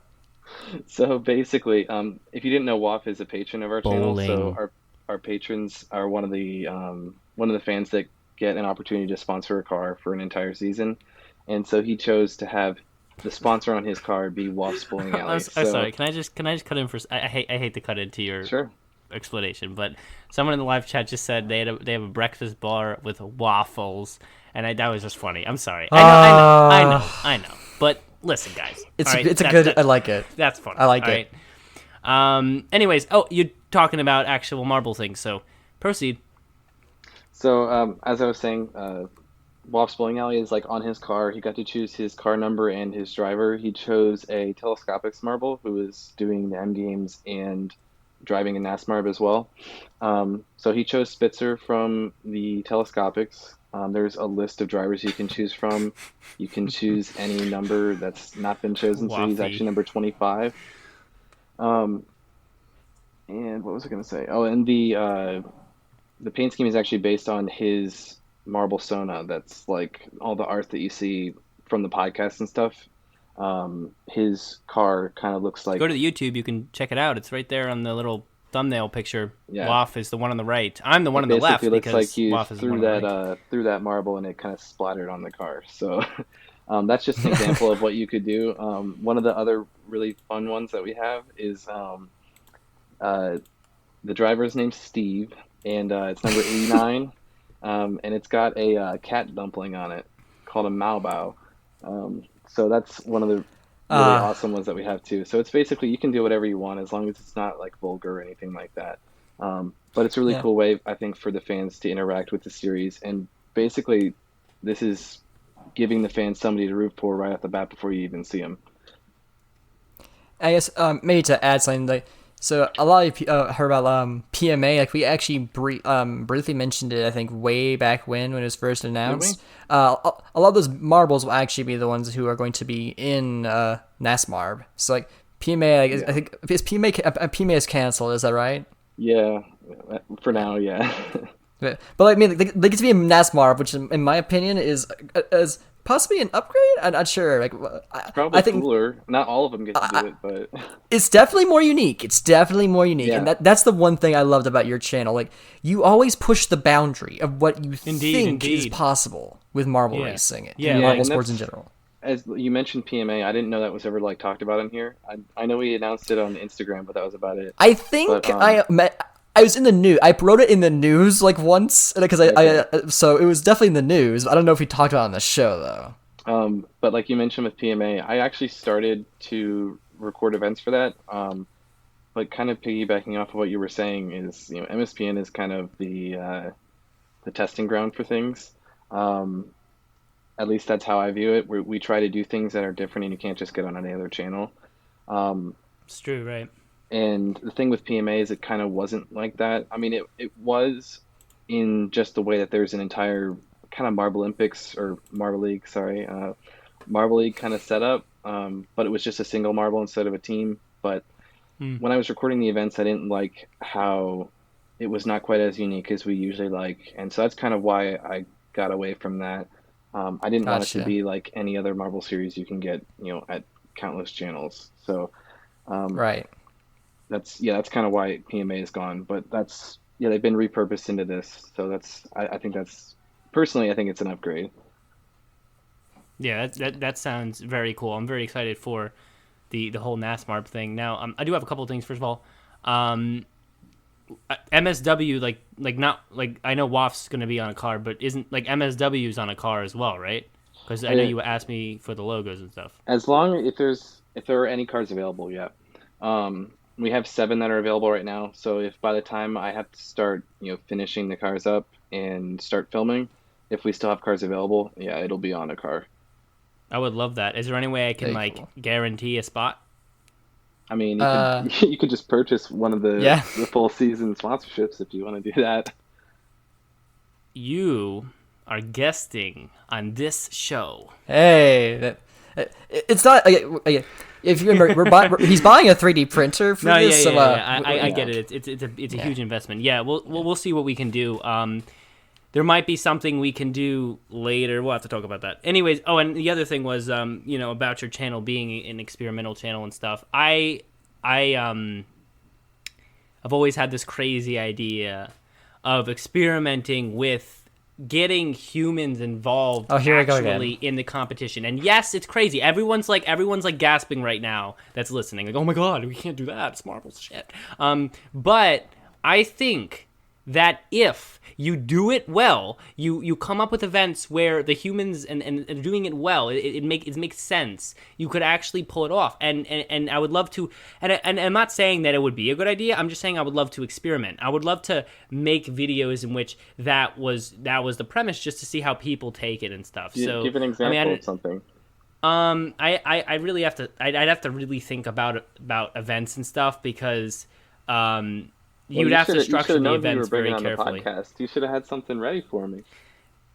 So basically, if you didn't know, WAF is a patron of our channel. So Bowling. our patrons are one of the fans that get an opportunity to sponsor a car for an entire season, and so he chose to have the sponsor on his car be WAF's Bowling Alley. I'm So sorry. Can I just cut in for? I hate to cut into your sure. explanation, but someone in the live chat just said they have a breakfast bar with waffles, and that was just funny. I'm sorry. I know. But listen, guys. It's all right, it's a good. I like it. That's funny. I like all it. Right? Anyways, you're talking about actual marble things, so proceed. So as I was saying, WAF's Bowling Alley is like on his car. He got to choose his car number and his driver. He chose a telescopics marble who is doing the M games and driving a NASMARB as well. So he chose Spitzer from the telescopics. There's a list of drivers you can choose from. You can choose any number that's not been chosen. So he's Waffy. actually number 25. And what was I going to say? Oh, and the paint scheme is actually based on his marble Sona. That's like all the art that you see from the podcast and stuff. His car kind of looks like Go to the YouTube. You can check it out. It's right there on the little thumbnail picture. Yeah. WAF is the one on the right. I'm the one on the basically left looks because like you WAF is the threw one on the that right. through that marble and it kind of splattered on the car. So that's just an example of what you could do. One of the other really fun ones that we have is the driver's name's Steve, and it's number 89, and it's got a cat dumpling on it called a Maobao. So that's one of the really awesome ones that we have too. So it's basically you can do whatever you want as long as it's not like vulgar or anything like that. But it's a really Yeah. cool way, I think, for the fans to interact with the series. And basically, this is giving the fans somebody to root for right off the bat before you even see them. I guess maybe to add something like so a lot of you heard about PMA, like we actually briefly mentioned it I think way back when it was first announced. A lot of those marbles will actually be the ones who are going to be in NASMARB. So like PMA, I think is PMA is canceled. Is that right? Yeah, for now, yeah. But like, I mean, they get to be in NASMARB, which in my opinion is possibly an upgrade. I'm not sure. Like, Probably I think cooler. Not all of them get to do it, but it's definitely more unique. Yeah. And that's the one thing I loved about your channel. Like, you always push the boundary of what you think is indeed. possible with marble Yeah. racing and Yeah, marble and sports in that's- general. as you mentioned PMA, I didn't know that was ever like talked about in here. I know we announced it on Instagram, but that was about it. I think But, I was in the news. I wrote it in the news like once because so it was definitely in the news. I don't know if we talked about it on the show though. But like you mentioned with PMA, I actually started to record events for that. But kind of piggybacking off of what you were saying is, MSPN is kind of the testing ground for things. At least that's how I view it. We try to do things that are different, and you can't just get on any other channel. It's true, right? And the thing with PMA is it kind of wasn't like that. I mean, it was in just the way that there's an entire kind of Marble Olympics or Marble League, sorry, Marble League kind of setup, but it was just a single marble instead of a team. But when I was recording the events, I didn't like how it was not quite as unique as we usually like. And so that's kind of why I got away from that. I didn't want it to Gotcha. be like any other marble series you can get, at countless channels. So Right. that's kind of why PMA is gone, but they've been repurposed into this, so I think that's personally I think it's an upgrade. Yeah, that sounds very cool. I'm very excited for the whole NASMARB thing. Now, I do have a couple of things. First of all, MSW like not like I know WAF's going to be on a car, but isn't like MSW's on a car as well, right? Because I know you asked me for the logos and stuff. As long if there are any cars available, yeah. We have 7 that are available right now, so if by the time I have to start finishing the cars up and start filming, if we still have cars available, yeah, it'll be on a car. I would love that. Is there any way I can Very cool. guarantee a spot? I mean, you could just purchase one of the Yeah. the full season sponsorships if you want to do that. You are guesting on this show. Hey, It's not. If you remember, he's buying a 3D printer for this. I get it. It's a huge investment. Yeah, we'll see what we can do. There might be something we can do later. We'll have to talk about that. Anyways, and the other thing was, about your channel being an experimental channel and stuff. I've always had this crazy idea of experimenting with getting humans involved in the competition. And yes, it's crazy. Everyone's like gasping right now that's listening. Like, oh my God, we can't do that. It's Marvel's shit. But I think that if you do it well, you come up with events where the humans and doing it well, it makes sense. You could actually pull it off, and I would love to. And I'm not saying that it would be a good idea. I'm just saying I would love to experiment. I would love to make videos in which that was the premise, just to see how people take it and stuff. So give an example of something. I really have to. I'd have to really think about events and stuff because. You'd have to structure the events very carefully. You should have had something ready for me.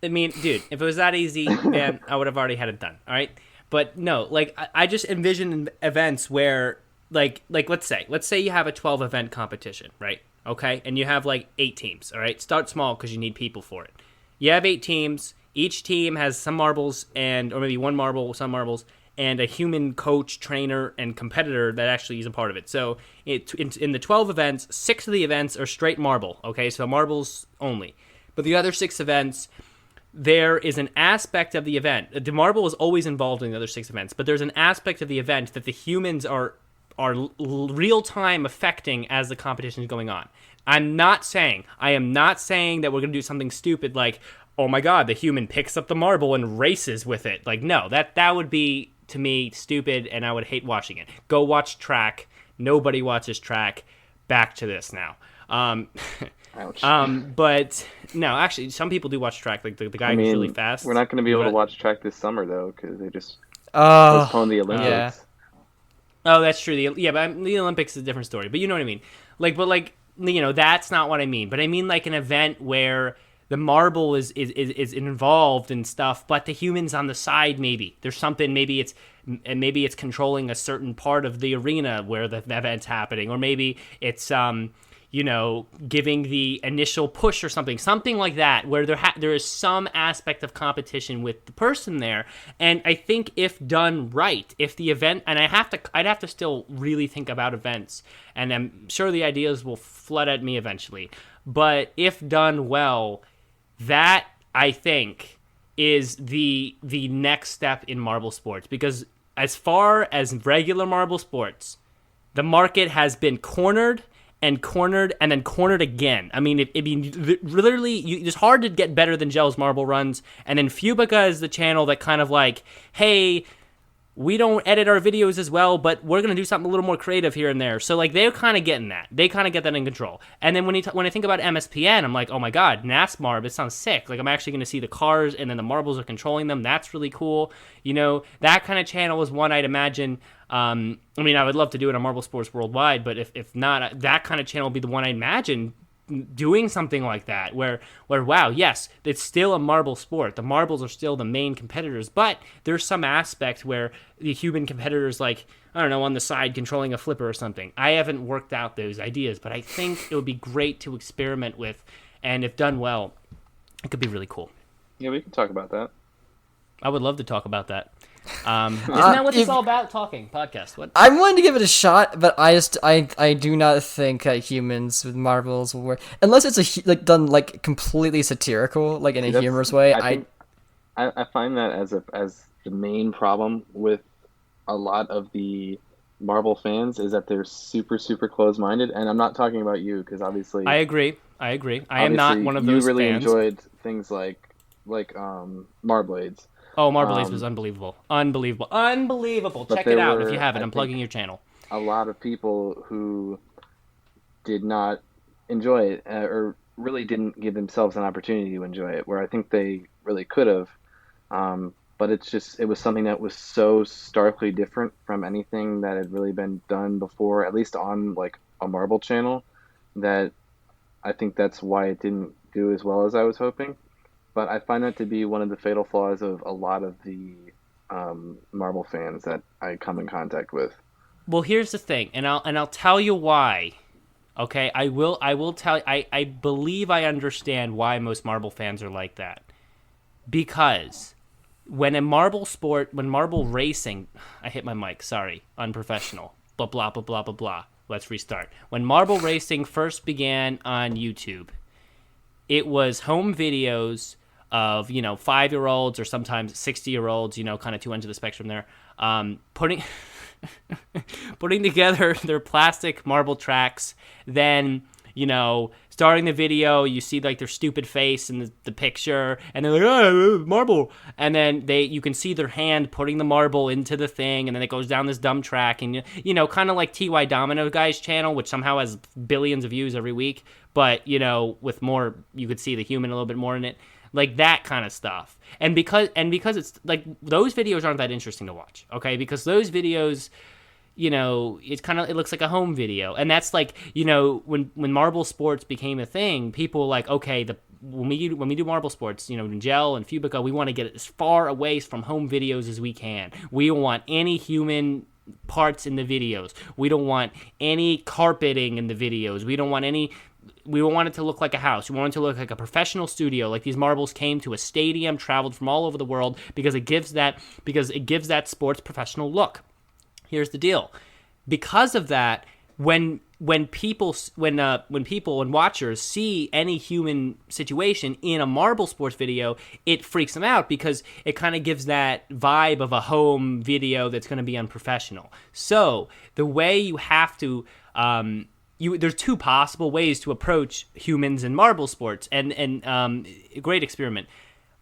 I mean, dude, if it was that easy, man, I would have already had it done. All right, but no, like I just envision events where, like let's say you have a 12 event competition, right? Okay, and you have like 8 teams. All right, start small because you need people for it. You have 8 teams. Each team has some marbles or maybe one marble, some marbles, and a human coach, trainer, and competitor that actually is a part of it. So in the 12 events, 6 of the events are straight marble, okay? So marbles only. But the other 6 events, there is an aspect of the event. The marble is always involved in the other 6 events, but there's an aspect of the event that the humans are real-time affecting as the competition is going on. I am not saying that we're going to do something stupid like, oh my God, the human picks up the marble and races with it. Like, no, that would be, to me, stupid, and I would hate watching it. Go watch track. Nobody watches track. Back to this now. Ouch. But no, actually, some people do watch track. Like the guy who's really fast. We're not going to be able to watch track this summer though, because they just postponed the Olympics. Yeah. Oh, that's true. But the Olympics is a different story. But you know what I mean. That's not what I mean. But I mean like an event where the marble is involved and stuff, but the humans on the side, maybe there's something. Maybe it's controlling a certain part of the arena where the event's happening, or maybe it's giving the initial push or something like that, where there is some aspect of competition with the person there. And I think if done right, if the event, and I'd have to still really think about events, and I'm sure the ideas will flood at me eventually, but if done well, that, I think, is the next step in marble sports. Because as far as regular marble sports, the market has been cornered and then cornered again. I mean, literally, it's hard to get better than Gels Marble Runs. And then Fubica is the channel that kind of like, hey, we don't edit our videos as well, but we're going to do something a little more creative here and there. So, like, they're kind of getting that. They kind of get that in control. And then when I think about MSPN, I'm like, oh my God, NASMARB, it sounds sick. Like, I'm actually going to see the cars, and then the marbles are controlling them. That's really cool. That kind of channel is one I'd imagine. I would love to do it on Marble Sports Worldwide, but if not, that kind of channel would be the one I imagine doing something like that, where wow, yes, it's still a marble sport. The marbles are still the main competitors, but there's some aspect where the human competitors, like, I don't know, on the side controlling a flipper or something. I haven't worked out those ideas, but I think it would be great to experiment with, and if done well, it could be really cool. Yeah, we can talk about that. I would love to talk about that. Isn't that what it's all about? Talking podcast. What? I wanted to give it a shot, but I do not think humans with marbles will work unless it's done like completely satirical, like in a humorous way. I find that as the main problem with a lot of the marble fans is that they're super close-minded, and I'm not talking about you because obviously I agree. I am not one of those. You really fans. enjoyed things like Marblades. Oh, Marblades was unbelievable. Check it out if you haven't. I'm plugging your channel. A lot of people who did not enjoy it or really didn't give themselves an opportunity to enjoy it, where I think they really could have. But it was something that was so starkly different from anything that had really been done before, at least on like a marble channel, that I think that's why it didn't do as well as I was hoping. But I find that to be one of the fatal flaws of a lot of the marble fans that I come in contact with. Well, here's the thing, and I'll tell you why. Okay, I will tell. I believe I understand why most marble fans are like that, because when marble racing, I hit my mic. Sorry, unprofessional. Blah blah blah blah blah blah. Let's restart. When marble racing first began on YouTube, it was home videos of 5-year-olds or sometimes 60-year-olds, kind of two ends of the spectrum there, putting putting together their plastic marble tracks. Then starting the video, you see like their stupid face in the picture, and they're like, oh, marble, and then you can see their hand putting the marble into the thing, and then it goes down this dumb track, and kind of like TY Domino guy's channel, which somehow has billions of views every week, but with more, you could see the human a little bit more in it, like that kind of stuff. And because it's like those videos aren't that interesting to watch, okay? Because those videos, it looks like a home video. And that's like, when marble sports became a thing, people were like, okay, when we do marble sports, Gel and Fubica, we want to get as far away from home videos as we can. We don't want any human parts in the videos. We don't want any carpeting in the videos. We don't want it to look like a house. We want it to look like a professional studio. Like these marbles came to a stadium, traveled from all over the world, because it gives that sports professional look. Here's the deal. Because of that, when people and watchers see any human situation in a marble sports video, it freaks them out because it kind of gives that vibe of a home video that's going to be unprofessional. So the way you have to there's two possible ways to approach humans in marble sports, and a great experiment.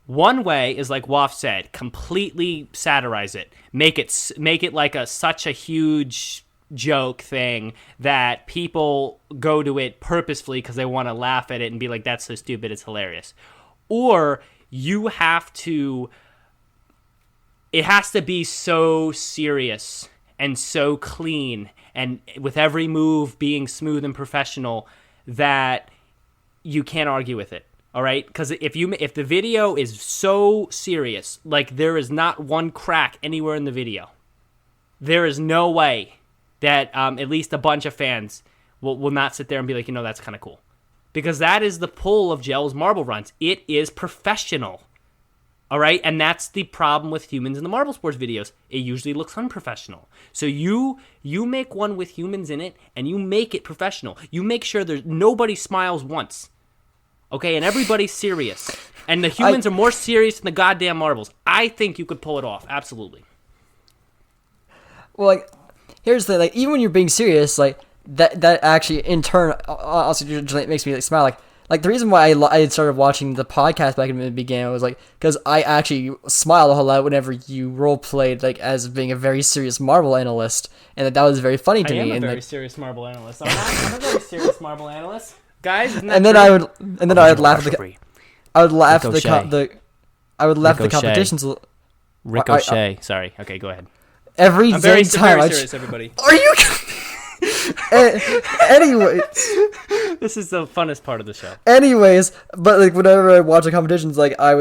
One way is like Waff said, completely satirize it, make it like such a huge joke thing that people go to it purposefully because they want to laugh at it and be like, that's so stupid, it's hilarious. Or it has to be so serious and so clean, and with every move being smooth and professional, that you can't argue with it. All right, because if the video is so serious, like there is not one crack anywhere in the video, there is no way that at least a bunch of fans will not sit there and be like, that's kind of cool, because that is the pull of Gel's marble runs. It is professional. All right, and that's the problem with humans in the marble sports videos. It usually looks unprofessional. So you make one with humans in it, and you make it professional. You make sure there's nobody smiles once. Okay, and everybody's serious. And the humans are more serious than the goddamn marbles. I think you could pull it off, absolutely. Well, like, here's the thing, like, even when you're being serious, like, that actually, in turn, also makes me, like, smile. Like, the reason why I started watching the podcast back in the beginning was, like, because I actually smiled a whole lot whenever you role-played, like, as being a very serious marble analyst, and that was very funny to me. I am a very serious marble analyst. I'm a very serious marble analyst. Guys, I would laugh at the competitions. Ricochet. Sorry. Okay, go ahead. I'm very serious, everybody. Are you? Anyways, this is the funnest part of the show. Anyways, but like whenever I watch the competitions, like I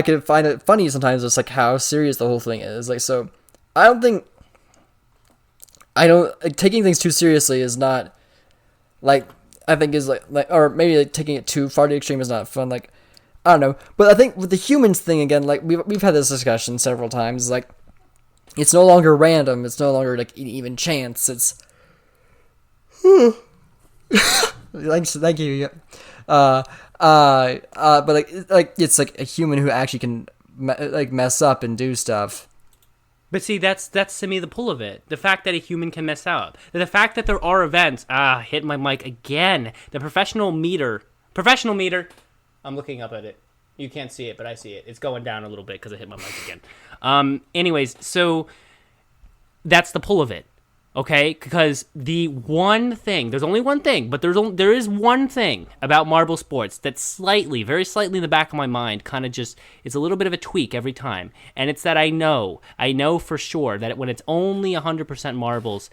could find it funny sometimes. It's like how serious the whole thing is. Like, so taking things too seriously is not like. I think is like or maybe like taking it too far to the extreme is not fun. Like, I don't know, but I think with the humans thing again, like we've had this discussion several times. Like, it's no longer random. It's no longer like even chance. It's thank you. But like it's like a human who actually can mess up and do stuff. But see, that's to me the pull of it. The fact that a human can mess up. The fact that there are events. Hit my mic again. The professional meter. I'm looking up at it. You can't see it, but I see it. It's going down a little bit because I hit my mic again. Anyways, so that's the pull of it. Okay? Because the one thing, there's only one thing, but there is one thing about marble sports that's very slightly in the back of my mind, kind of just, it's a little bit of a tweak every time. And it's that I know for sure that when it's only 100% marbles,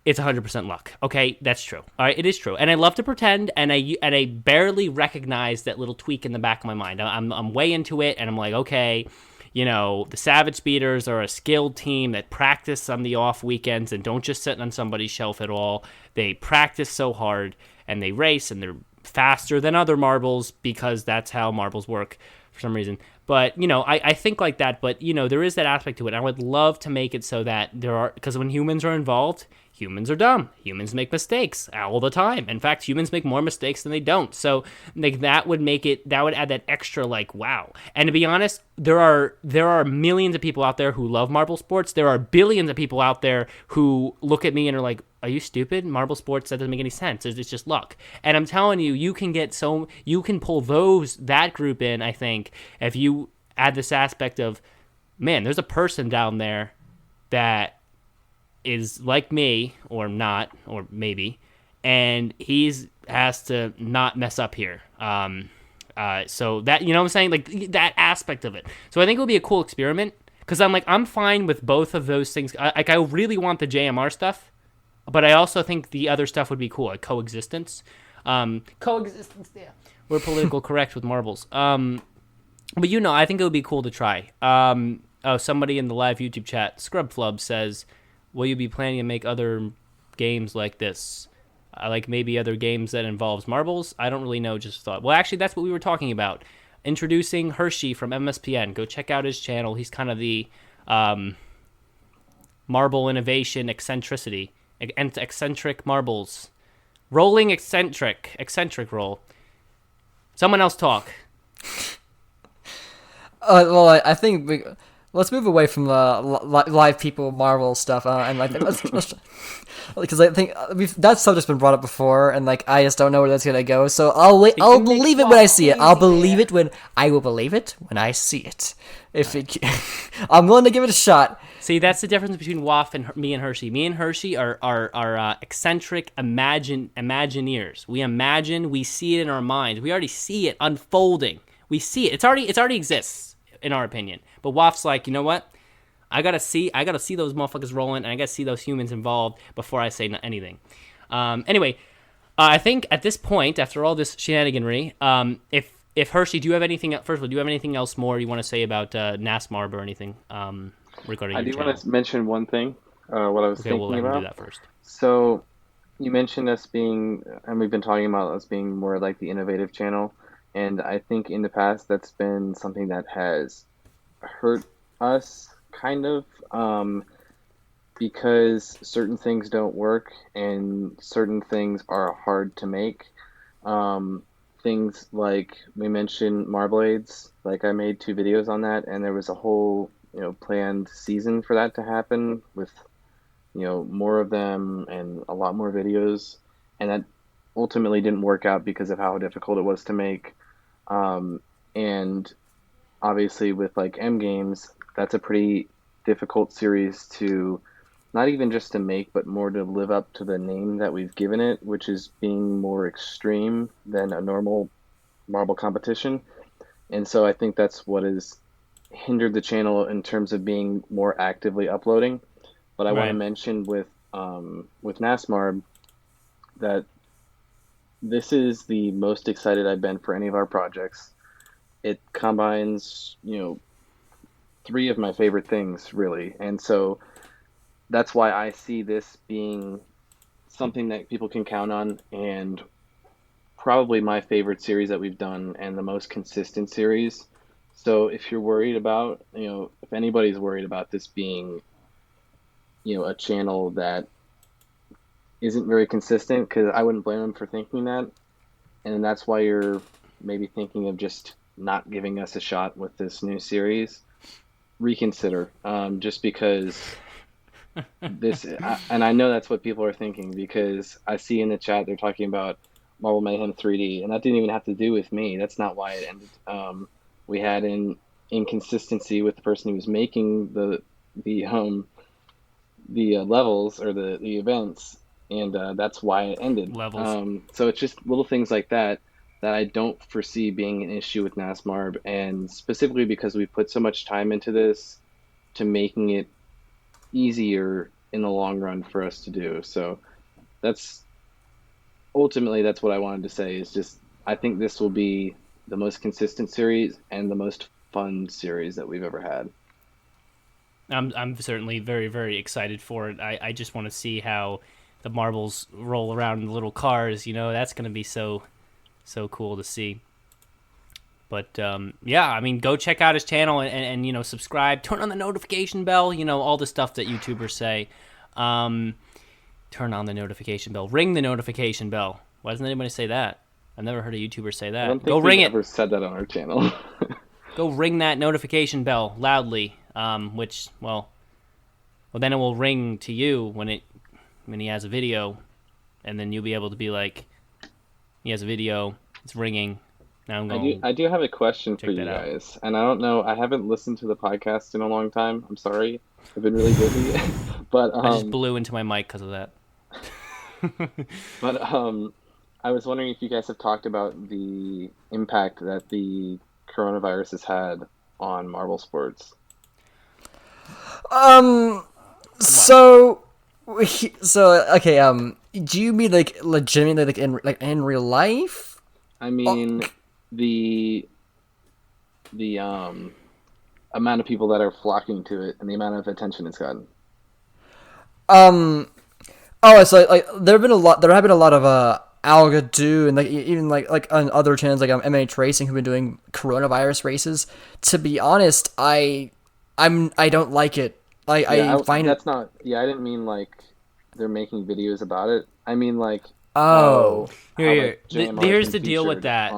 it's 100% luck. Okay? That's true. All right? It is true. And I love to pretend, and I barely recognize that little tweak in the back of my mind. I'm way into it, and I'm like, okay, the Savage Speeders are a skilled team that practice on the off weekends and don't just sit on somebody's shelf at all. They practice so hard and they race and they're faster than other marbles because that's how marbles work for some reason. But, I think like that, but, there is that aspect to it. I would love to make it so that because when humans are involved, humans are dumb. Humans make mistakes all the time. In fact, humans make more mistakes than they don't. So, that would add that extra, wow. And to be honest, there are millions of people out there who love marble sports. There are billions of people out there who look at me and are like, are you stupid? Marble sports, that doesn't make any sense. It's just luck. And I'm telling you, you can pull that group in, I think, if you add this aspect of, man, there's a person down there that is like me, or not, or maybe, and has to not mess up here. So that, what I'm saying? That aspect of it. So I think it'll be a cool experiment, because I'm fine with both of those things. I really want the JMR stuff, but I also think the other stuff would be cool, like coexistence. Coexistence, yeah. We're political correct with marbles. But I think it would be cool to try. Somebody in the live YouTube chat, Scrubflub, says, will you be planning to make other games like this? Like maybe other games that involves marbles? I don't really know, just thought. Well, actually, that's what we were talking about. Introducing Hershy from MSPN. Go check out his channel. He's kind of the marble innovation eccentricity. Eccentric marbles. Rolling eccentric roll. Someone else talk. Well, I think let's move away from the live people Marvel stuff, and because I think that subject's been brought up before, and I just don't know where that's gonna go. So I'll believe it when I see it. I will believe it when I see it. I'm willing to give it a shot. See, that's the difference between Waff and me and Hershy. Me and Hershy are eccentric Imagineers. We imagine, we see it in our minds. We already see it unfolding. We see it. It already exists, in our opinion. But Waff's like, you know what? I gotta see those motherfuckers rolling, and I gotta see those humans involved before I say anything. Anyway, I think at this point, after all this shenaniganry, if Hershy, do you have anything? First of all, do you have anything else more you want to say about NASMARB or anything regarding? I do want to mention one thing. What I was thinking we'll let about. him do that first. So, you mentioned us being, and we've been talking about us being more like the innovative channel. And I think in the past that's been something that has hurt us, kind of, because certain things don't work and certain things are hard to make. Things like we mentioned Marblades, I made 2 videos on that, and there was a whole planned season for that to happen with more of them and a lot more videos, and that ultimately didn't work out because of how difficult it was to make. And obviously with M Games, that's a pretty difficult series to not even just to make, but more to live up to the name that we've given it, which is being more extreme than a normal marble competition. And so I think that's what has hindered the channel in terms of being more actively uploading. But I want to mention with NASMARB that this is the most excited I've been for any of our projects. It combines, 3 of my favorite things, really. And so that's why I see this being something that people can count on, and probably my favorite series that we've done and the most consistent series. So if you're worried about, if anybody's worried about this being, a channel that isn't very consistent, because I wouldn't blame them for thinking that, and that's why you're maybe thinking of just not giving us a shot with this new series, reconsider, just because this, and I know that's what people are thinking, because I see in the chat they're talking about Marble Mayhem 3D, and that didn't even have to do with me. That's not why it ended. We had an inconsistency with the person who was making the levels or the events, and that's why it ended. Levels. So it's just little things like that I don't foresee being an issue with NASMARB, and specifically because we put so much time into this to making it easier in the long run for us to do. So that's what I wanted to say, is just I think this will be the most consistent series and the most fun series that we've ever had. I'm certainly very, very excited for it. I just want to see how the marbles roll around in the little cars. That's going to be so cool to see. But yeah, I mean, go check out his channel and subscribe, turn on the notification bell, all the stuff that YouTubers say. Turn on the notification bell, ring the notification bell. Why doesn't anybody say that? I've never heard a YouTuber say that. I don't think go ring we've it. ever said that on our channel. Go ring that notification bell loudly. Which, well, then it will ring to you when he has a video, and then you'll be able to be like, he has a video, it's ringing. Now I'm going. I do have a question for you out. guys, and I don't know. I haven't listened to the podcast in a long time. I'm sorry, I've been really busy. But I just blew into my mic because of that. But I was wondering if you guys have talked about the impact that the coronavirus has had on marble sports. So okay. Do you mean like legitimately like in real life? I mean, the amount of people that are flocking to it and the amount of attention it's gotten. So like there have been a lot of Alga and like even like on other channels like MH Racing who've been doing coronavirus races. To be honest, I don't like it. I find that's not. Yeah, I didn't mean like they're making videos about it. I mean like. Here. Here's the deal with that.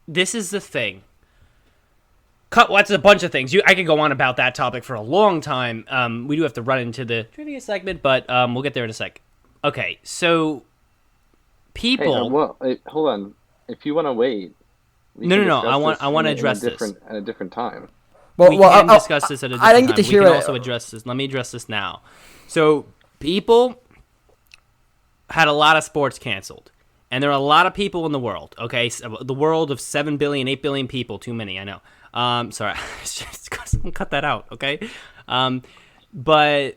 This is the thing. What's a bunch of things. I could go on about that topic for a long time. We do have to run into the trivia segment, but we'll get there in a sec. Okay, so people. Hey, hold on. If you want to wait. No. I want to address this at a different time. We can discuss this at a different time. I didn't get to hear we can it. also address this. Let me address this now. So people had a lot of sports canceled. And there are a lot of people in the world, okay? So the world of 7 billion, 8 billion people. Too many, I know. Sorry. Cut that out, okay? But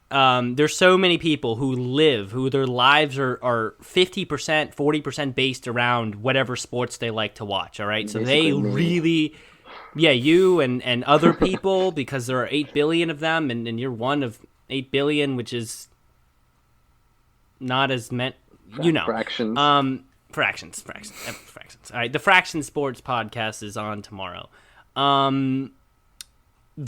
there's so many people who their lives are 50%, 40% based around whatever sports they like to watch, all right? So basically they really... Yeah, you and other people, because there are 8 billion of them, and you're one of 8 billion, which is not as meant... Fractions. Fractions. All right, the Fraction Sports podcast is on tomorrow.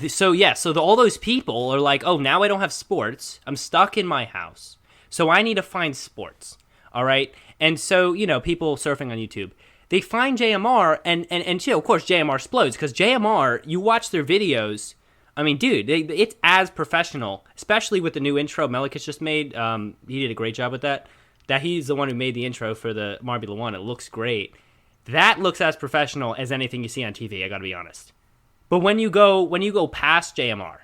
So all those people are like, oh, now I don't have sports. I'm stuck in my house. So I need to find sports. All right? And so, people surfing on YouTube, they find JMR, and of course, JMR explodes, because JMR, you watch their videos, I mean, dude, it's as professional, especially with the new intro Melikis just made. He did a great job with that. That he's the one who made the intro for the Marbula 1. It looks great. That looks as professional as anything you see on TV, I gotta be honest. But when you go past JMR,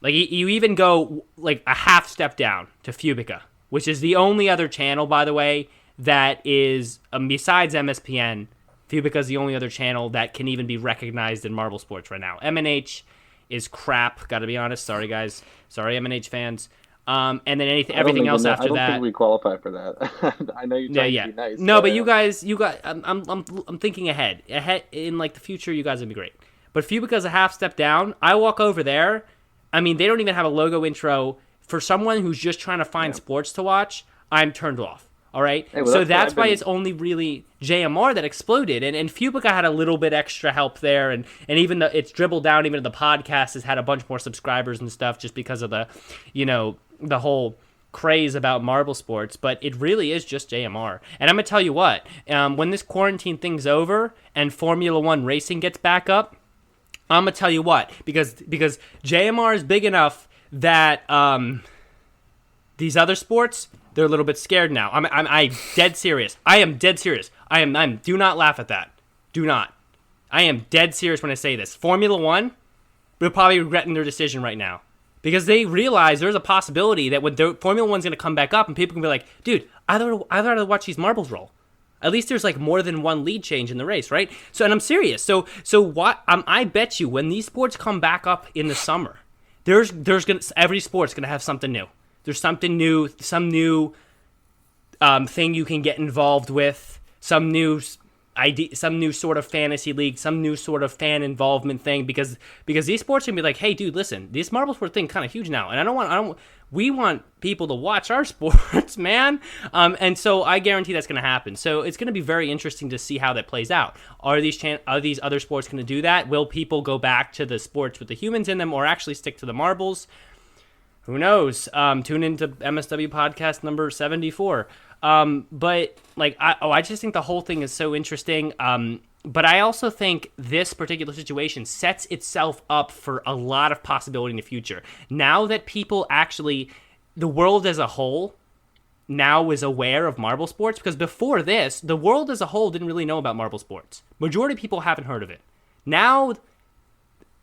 like you even go like a half step down to Fubica, which is the only other channel, by the way, that is, besides MSPN, Fubica is the only other channel that can even be recognized in marble sports right now. MNH is crap, gotta be honest. Sorry, guys. Sorry, MNH fans. And then everything else after that. I don't think we qualify for that. I know you're trying to be nice. No, but you guys, I'm thinking ahead. Ahead in like the future, you guys would be great. But Fubica's a half step down. I walk over there. I mean, they don't even have a logo intro. For someone who's just trying to find sports to watch, I'm turned off. All right, hey, well, so that's why it's only really JMR that exploded, and Fubica had a little bit extra help there, and even though it's dribbled down, even the podcast has had a bunch more subscribers and stuff just because of the, the whole craze about marble sports. But it really is just JMR, and I'm gonna tell you what, when this quarantine thing's over and Formula One racing gets back up, I'm gonna tell you what, because JMR is big enough that these other sports, they're a little bit scared now. I'm dead serious. I am dead serious. I'm. Do not laugh at that. Do not. I am dead serious when I say this. Formula One, they're probably regretting their decision right now because they realize there's a possibility that when Formula One's going to come back up and people can be like, dude, I'd rather watch these marbles roll. At least there's like more than one lead change in the race, right? So, and I'm serious. So what? I bet you when these sports come back up in the summer, every sport's gonna have something new. There's something new, some new thing you can get involved with, some new, some new sort of fantasy league, some new sort of fan involvement thing, because these sports can be like, hey, dude, listen, this marble sport thing kind of huge now, and we want people to watch our sports, man. And so I guarantee that's going to happen. So it's going to be very interesting to see how that plays out. Are these other sports going to do that? Will people go back to the sports with the humans in them, or actually stick to the marbles? Who knows? Tune into MSW podcast number 74. But like, I just think the whole thing is so interesting. But I also think this particular situation sets itself up for a lot of possibility in the future. Now that people actually, the world as a whole, now is aware of marble sports, because before this, the world as a whole didn't really know about marble sports. Majority of people haven't heard of it. Now,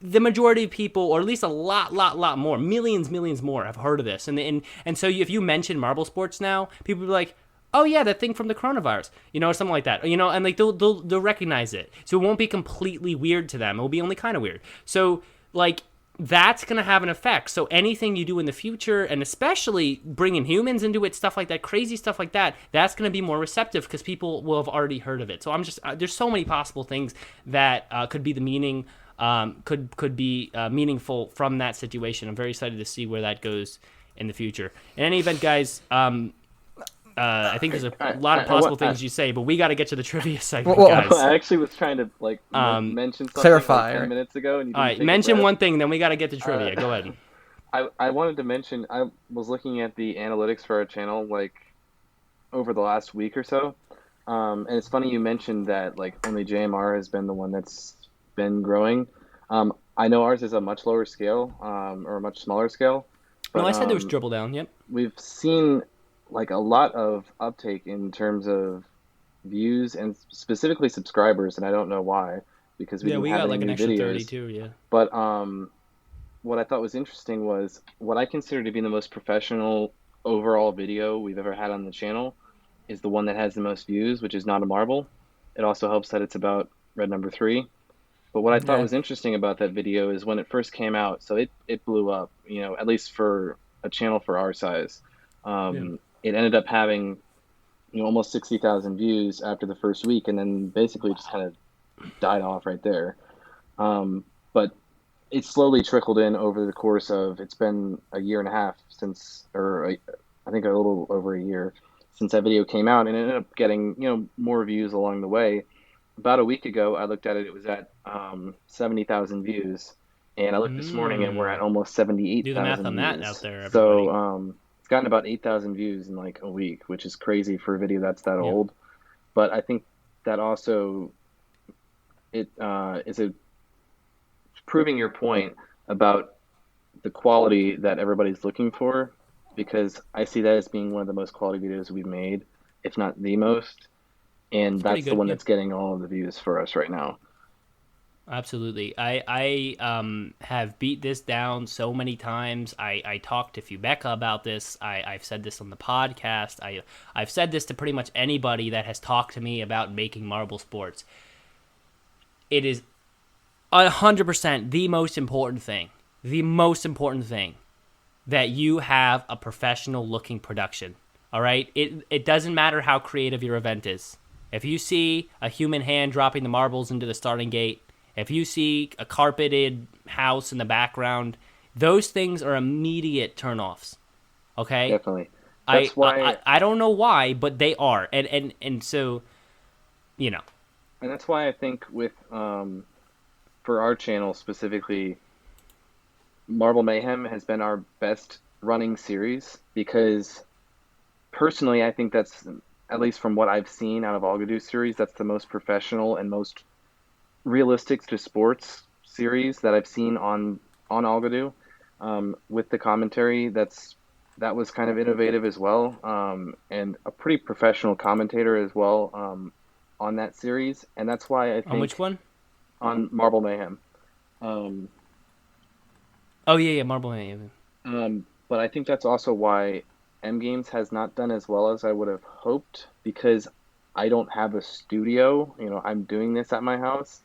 the majority of people, or at least a lot more, millions more, have heard of this. And so if you mention marble sports now, people will be like, oh yeah, that thing from the coronavirus, or something like that, and like they'll recognize it. So it won't be completely weird to them. It will be only kind of weird. So like, that's going to have an effect. So anything you do in the future, and especially bringing humans into it, stuff like that, crazy stuff like that, that's going to be more receptive because people will have already heard of it. So there's so many possible things that could be the meaning, could be meaningful from that situation. I'm very excited to see where that goes in the future. In any event, guys, I think there's a lot of possible things you say, but we got to get to the trivia segment, guys. I actually was trying to mention something clarify. like 10 minutes ago, and you didn't All right, take a mention breath. one thing, then we got to get to trivia. Go ahead. I wanted to mention, I was looking at the analytics for our channel like over the last week or so, and it's funny you mentioned that like only JMR has been the one that's been growing. I know ours is a much lower scale, or a much smaller scale. But, No, I said there was dribble down. Yep. We've seen like a lot of uptake in terms of views and specifically subscribers, and I don't know why, because we got have like an any extra videos. 32. Yeah. But what I thought was interesting was what I consider to be the most professional overall video we've ever had on the channel is the one that has the most views, which is Not a Marble. It also helps that it's about red number 3. But what I thought was interesting about that video is when it first came out, so it blew up, at least for a channel for our size. It ended up having almost 60,000 views after the first week, and then basically just kind of died off right there. But it slowly trickled in over the course of, it's been a year and a half since, I think a little over a year since that video came out, and it ended up getting more views along the way. About a week ago, I looked at it, it was at 70,000 views, and I looked this morning and we're at almost 78,000 Do the math on views. that out there, everybody. So it's gotten about 8,000 views in like a week, which is crazy for a video that's that old. But I think that also is proving your point about the quality that everybody's looking for, because I see that as being one of the most quality videos we've made, if not the most. And that's the one that's getting all of the views for us right now. Absolutely. I have beat this down so many times. I talked to Fubeca about this. I've said this on the podcast. I've said this to pretty much anybody that has talked to me about making marble sports. It is 100% the most important thing that you have a professional looking production. All right? It doesn't matter how creative your event is. If you see a human hand dropping the marbles into the starting gate, if you see a carpeted house in the background, those things are immediate turnoffs. Okay? Definitely. That's why I don't know why, but they are. And so, And that's why I think with for our channel specifically, Marble Mayhem has been our best running series, because personally I think that's, at least from what I've seen out of Algodo's series, that's the most professional and most realistic to sports series that I've seen on Algodo. With the commentary, that was kind of innovative as well, and a pretty professional commentator as well on that series. And that's why I think... On which one? On Marble Mayhem. Oh, yeah, Marble Mayhem. But I think that's also why M Games has not done as well as I would have hoped, because I don't have a studio. I'm doing this at my house.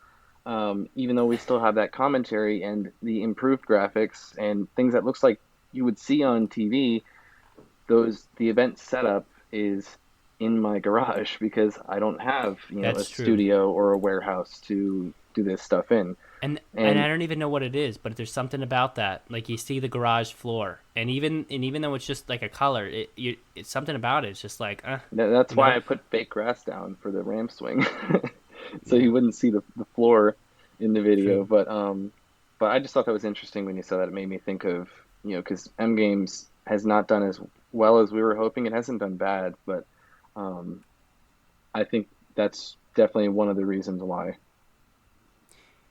Even though we still have that commentary and the improved graphics and things that looks like you would see on TV, the event setup is in my garage because I don't have, That's a true. studio or a warehouse to do this stuff in. And I don't even know what it is, but there's something about that. Like you see the garage floor, and even though it's just like a color, it's something about it. It's just like, That's why I put fake grass down for the ramp swing, so you wouldn't see the floor in the video. True. But I just thought that was interesting when you said that. It made me think of, because M Games has not done as well as we were hoping. It hasn't done bad, but I think that's definitely one of the reasons why.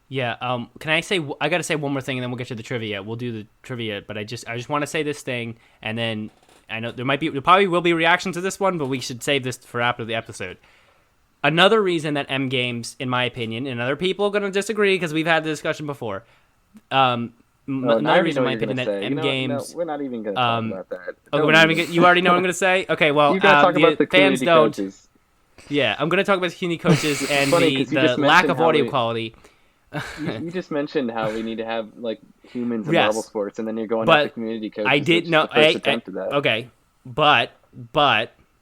Yeah. Can I say? I gotta say one more thing, and then we'll get to the trivia. We'll do the trivia, but I just want to say this thing, and then I know there probably will be reactions to this one, but we should save this for after the episode. Another reason that M Games, in my opinion, and other people are gonna disagree because we've had the discussion before. Another reason, in my opinion, that M Games. No, we're not even gonna talk about that. Okay, we're not even. You already know what I'm gonna say. Okay, well, you gotta talk about the fans don't. Coaches. Yeah, I'm gonna talk about the community coaches and funny, the lack of audio quality. You just mentioned how we need to have like humans in Yes. marble sports, and then you're going But after community coaches. I did which is know. the first attempt at that. Okay, but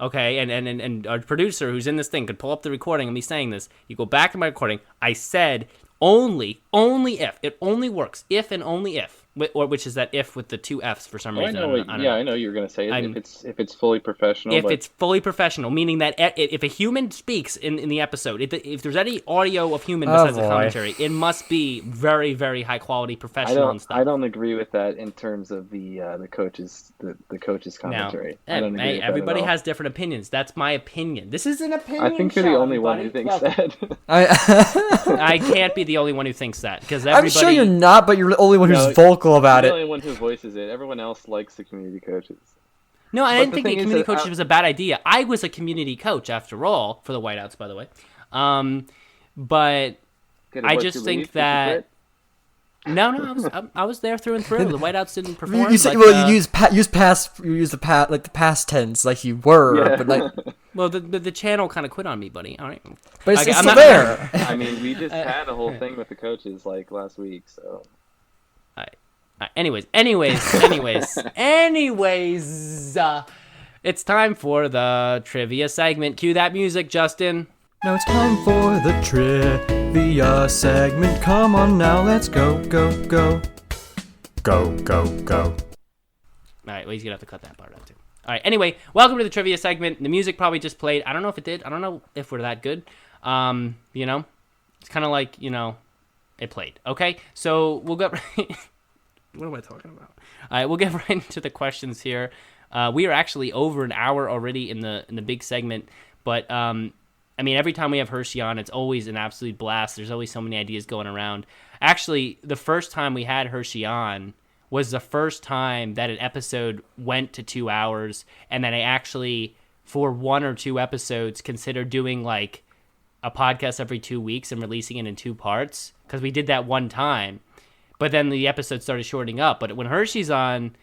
okay, and our producer who's in this thing could pull up the recording of me saying this. You go back to my recording. I said only if it only works if and only if, which is that if with the two F's for some reason. I know you were gonna say it. If it's fully professional. If it's fully professional, meaning that if a human speaks in the episode, if there's any audio of human besides the commentary, it must be very, very high quality professional and stuff. I don't agree with that in terms of the coaches commentary. Now, I don't agree with that everybody at all. has different opinions. That's my opinion. This is an opinion. I think you're the only one who thinks that. I can't be the only one who thinks that because I'm sure you're not, but you're the only one who's vocal about You're it. the only one who voices it. Everyone else likes the community coaches. No, I didn't think the thing is community that coach was a bad idea. I was a community coach after all for the Whiteouts, by the way. But I just think that no, I was there through and through. The Whiteouts didn't perform. You use the past tense like you were, but like. Well, the channel kind of quit on me, buddy. All right, But it's Okay, still there. I mean, we just had a whole thing with the coaches like last week, so. Anyways, it's time for the trivia segment. Cue that music, Justin. Now it's time for the trivia segment. Come on now, let's go. Go. All right, well, he's gonna have to cut that part out too. All right. Anyway, welcome to the trivia segment. The music probably just played. I don't know if it did. I don't know if we're that good. It's kind of like it played. Okay, so we'll get. What am I talking about? All right, we'll get right into the questions here. We are actually over an hour already in the big segment, but every time we have Hershey on, it's always an absolute blast. There's always so many ideas going around. Actually, the first time we had Hershey on was the first time that an episode went to 2 hours, and then I actually, for 1 or 2 episodes, considered doing like a podcast every 2 weeks and releasing it in 2 parts, because we did that one time. But then the episode started shortening up. But when Hershey's on,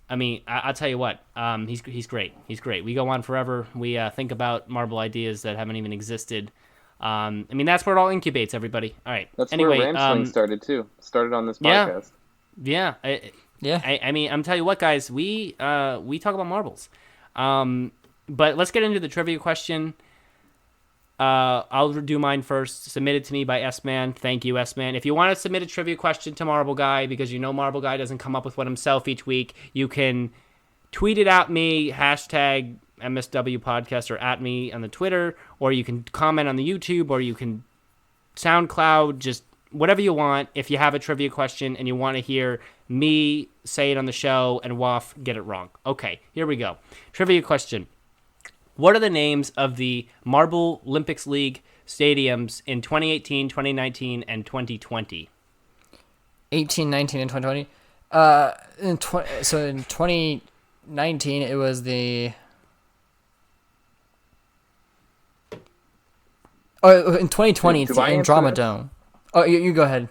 I'll tell you what, he's great. He's great. We go on forever. We think about marble ideas that haven't even existed. That's where it all incubates, everybody. All right. That's anyway, where Ramsling started too. Started on this podcast. Yeah. I'm telling you what, guys, we talk about marbles. But let's get into the trivia question. I'll do mine first. Submitted to me by S-Man. Thank you, S-Man. If you want to submit a trivia question to Marble Guy, because Marble Guy doesn't come up with one himself each week, you can tweet it at me, hashtag MSW podcast, or at me on the Twitter, or you can comment on the YouTube, or you can SoundCloud, just whatever you want. If you have a trivia question and you want to hear me say it on the show and Waff get it wrong. Okay, here we go. Trivia question. What are the names of the Marble Olympics League stadiums in 2018, 2019, and 2020? 18, 19, and 2020. In 2019, it was the. Oh, in 2020, it's the Andromeda Dome. Oh, you go ahead.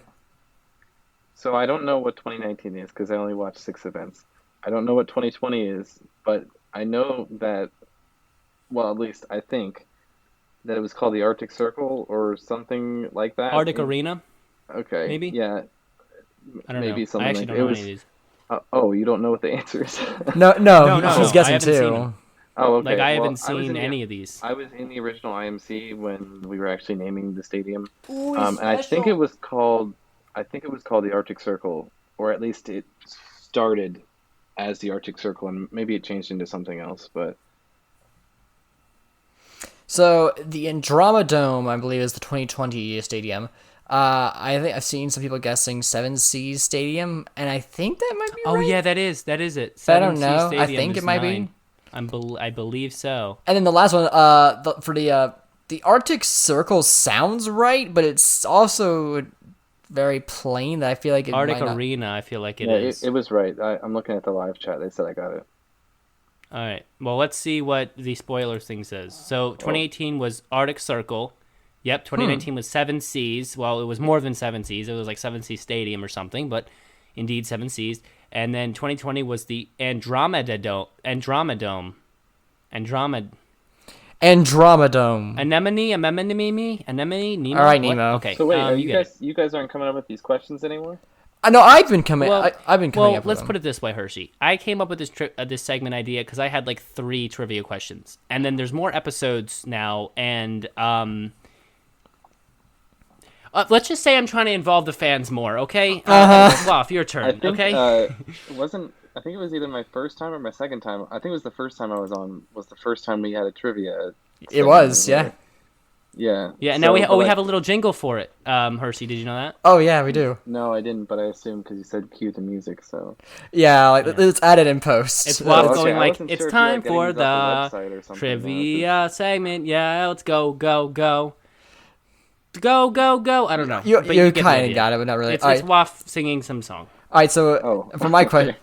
So I don't know what 2019 is because I only watched 6 events. I don't know what 2020 is, but I know that. Well, at least I think that it was called the Arctic Circle or something like that. Arctic Arena? Okay. Maybe? Yeah. I don't Maybe know. something I actually like don't know it was, any of these. you don't know what the answer is? No, he's guessing I haven't seen too. them. Oh, okay. Like I Well, haven't seen any of these. I was in the original IMC when we were actually naming the stadium. Ooh, it's And I think it was called the Arctic Circle, or at least it started as the Arctic Circle, and maybe it changed into something else. But So the Andromedome, I believe, is the 2020 stadium. I think I've seen some people guessing Seven Seas Stadium, and I think that might be Oh right. yeah, that is it. But I don't 7C know. I Stadium think is it might 9. be. I believe so. And then the last one, for the Arctic Circle sounds right, but it's also very plain that I feel like it Arctic might not. Arena, I feel like it yeah, is. it was right. I'm looking at the live chat. They said I got it. All right. Well, let's see what the spoilers thing says. So 2018 was Arctic Circle. Yep. 2019 was Seven Seas. Well, it was more than Seven Seas. It was like Seven Seas Stadium or something, but indeed Seven Seas. And then 2020 was the Andromedome. Andromedome. Andromedome. Anemone, Nemo. All right, What? Nemo. Okay. So wait, you get it. you guys aren't coming up with these questions anymore? I know I've been coming. Well, I've been coming well, up with let's them. put it this way, Hershey. I came up with this segment idea because I had like 3 trivia questions, and then there's more episodes now, and let's just say I'm trying to involve the fans more, okay? Woff, your turn, I think okay? it wasn't. I think it was either my first time or my second time. I think it was the first time I was on. Was the first time we had a trivia. It was, yeah. Yeah. Yeah, and so, now we but, like, have a little jingle for it. Hershey, did you know that? Oh yeah, we do. No, I didn't, but I assumed because you said cue the music, so. Yeah, like it's added in post. It's Oh, Woff okay, going I like, wasn't it's sure if you were, time like, getting for these off the website or something, trivia segment. Yeah, let's go. Go. I don't know. You but you get the kind of idea. got it, but not really. It's All right, Woff singing some song. all right. So Oh, for my question, okay.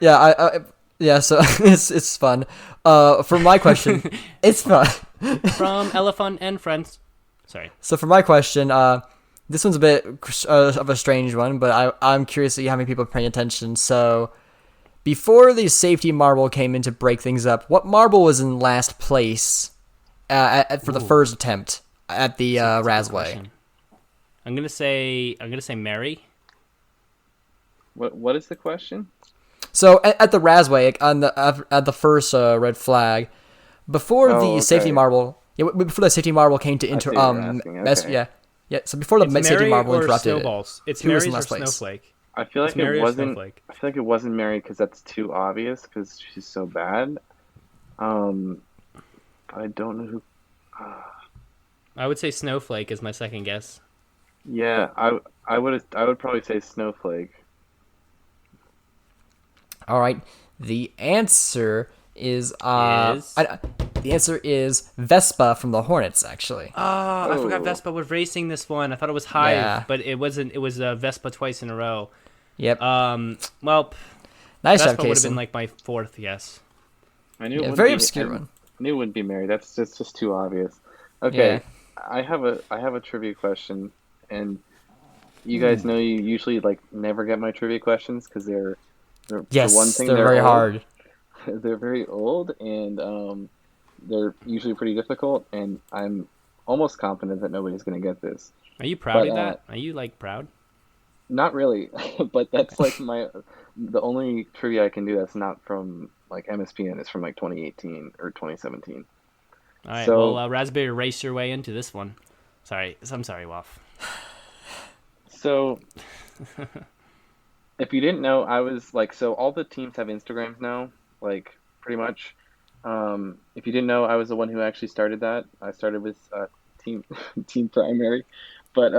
yeah, yeah. So it's fun. For my question, it's fun. From Elephant and Friends. Sorry. So for my question, this one's a bit of a strange one, but I'm curious to see how many people are paying attention. So before the safety marble came in to break things up, what marble was in last place for the first attempt at the Razway? I'm gonna say Mary. What is the question? So at the Razway at the first red flag, before Oh, the okay. safety marble, before the safety marble came to see what you're asking, okay. yeah. So before the It's safety Mary marble or interrupted Snowballs. It's who was Mary's in or last place? Snowflake. I feel It's like Mary it or wasn't. Snowflake. I feel like it wasn't Mary because that's too obvious because she's so bad. I don't know who. I would say Snowflake is my second guess. Yeah, I would probably say Snowflake. All right. The answer is the answer is Vespa from the Hornets. Actually, Oh, I forgot Oh. Vespa was racing this one. I thought it was Hive, Yeah. but it wasn't. It was Vespa twice in a row. yep. Well, Nice Vespa job, would have Kason. been like my 4th guess. I knew it Yeah, wouldn't very be, obscure one. I knew it wouldn't be Mary. That's just too obvious. Okay, Yeah. I have a trivia question, and you guys know you usually like never get my trivia questions because they're Yes, for one thing they're very old. hard. They're very old and they're usually pretty difficult, and I'm almost confident that nobody's gonna get this. Are you proud But, of that? Are you like proud? Not really, but that's like the only trivia I can do that's not from like MSPN is from like 2018 or 2017. All right. So- well, Raspberry, race your way into this one. Sorry, I'm sorry, Woff. So, if you didn't know, I was like, so all the teams have Instagrams now, like pretty much. If you didn't know, I was the one who actually started that. I started with Team Primary, but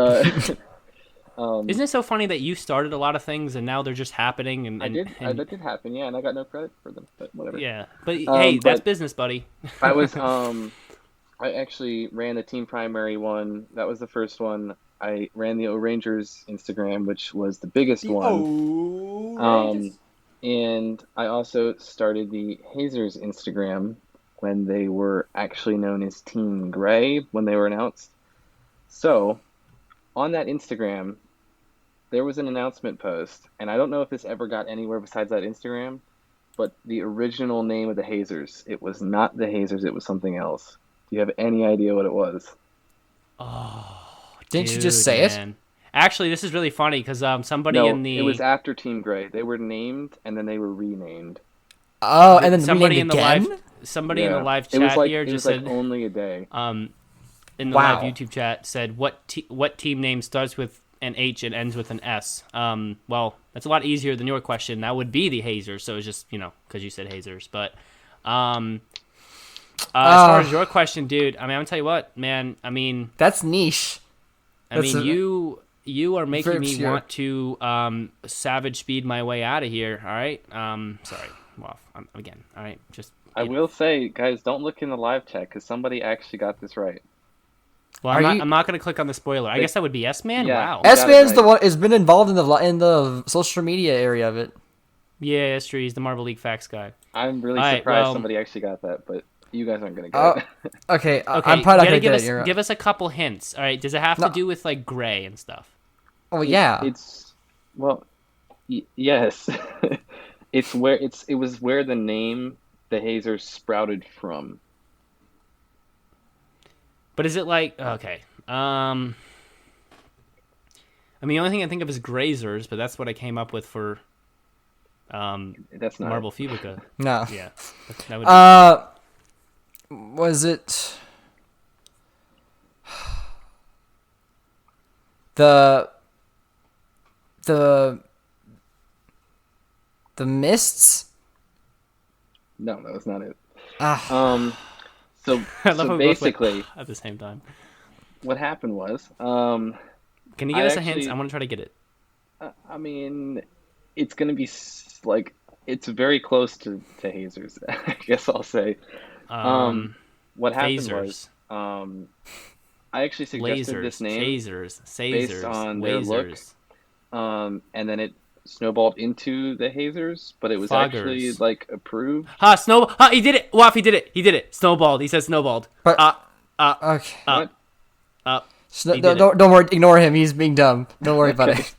Isn't it so funny that you started a lot of things and now they're just happening? And I did. and- That did happen, yeah, and I got no credit for them, but whatever. yeah, but hey, that's but- business, buddy. I was I actually ran the Team Primary one. That was the first one. I ran the O'Rangers Instagram, which was the biggest one. And I also started the Hazers Instagram when they were actually known as Team Gray when they were announced. So, on that Instagram, there was an announcement post, and I don't know if this ever got anywhere besides that Instagram, but the original name of the Hazers, it was not the Hazers, it was something else. Do you have any idea what it was? Didn't you just Dude, say it? man. Actually, this is really funny because somebody No, in the it was after Team Gray. They were named, and then they were renamed. Oh, and then somebody renamed in the again? live somebody in the live It was chat like here it just was like said only a day. in the Wow. live YouTube chat said what team name starts with an H and ends with an S. Well, that's a lot easier than your question. That would be the Hazers. So it's just because you said Hazers, but as far as your question, dude, I mean, I'm gonna tell you what, man. I mean, That's niche. you are making very me obscure. want to savage speed my way out of here. All right. Sorry. Well, again. All right. Just. I will say, guys, don't look in the live chat because somebody actually got this right. Well, I'm not gonna click on the spoiler. I guess that would be S-Man. Yeah. Wow. got it S-Man's the right. one has been involved in the social media area of it. Yeah, that's true. He's the Marble League facts guy. I'm really All right, surprised well- somebody actually got that, but you guys aren't gonna get it. Okay, Okay. I'm probably not gonna give get us it. You're right. give us a couple hints. All right. Does it have No. to do with like gray and stuff? Oh yeah. It's yes. It was where the name the Hazers sprouted from. But is it like okay? I mean, the only thing I think of is Grazers, but that's what I came up with for That's not Marble Fubica. No. Yeah, that would Was it the mists? No, that was not it. Ah. So I love how we both went basically, at the same time. what happened was, Can you give I us a hint? actually- I want to try to get it. I mean, it's gonna be like it's very close to Hazers. I guess I'll say. What happened was, Phasers, I actually suggested lasers, this name tasers, based sazers, on their look. lasers. And then it snowballed into the Hazers, but it was actually Foggers. like approved. He did it. Waff, he did it. He did it. Snowballed. He said snowballed. But- Okay. What? He did Don't worry. Ignore him. He's being dumb. Don't worry about it.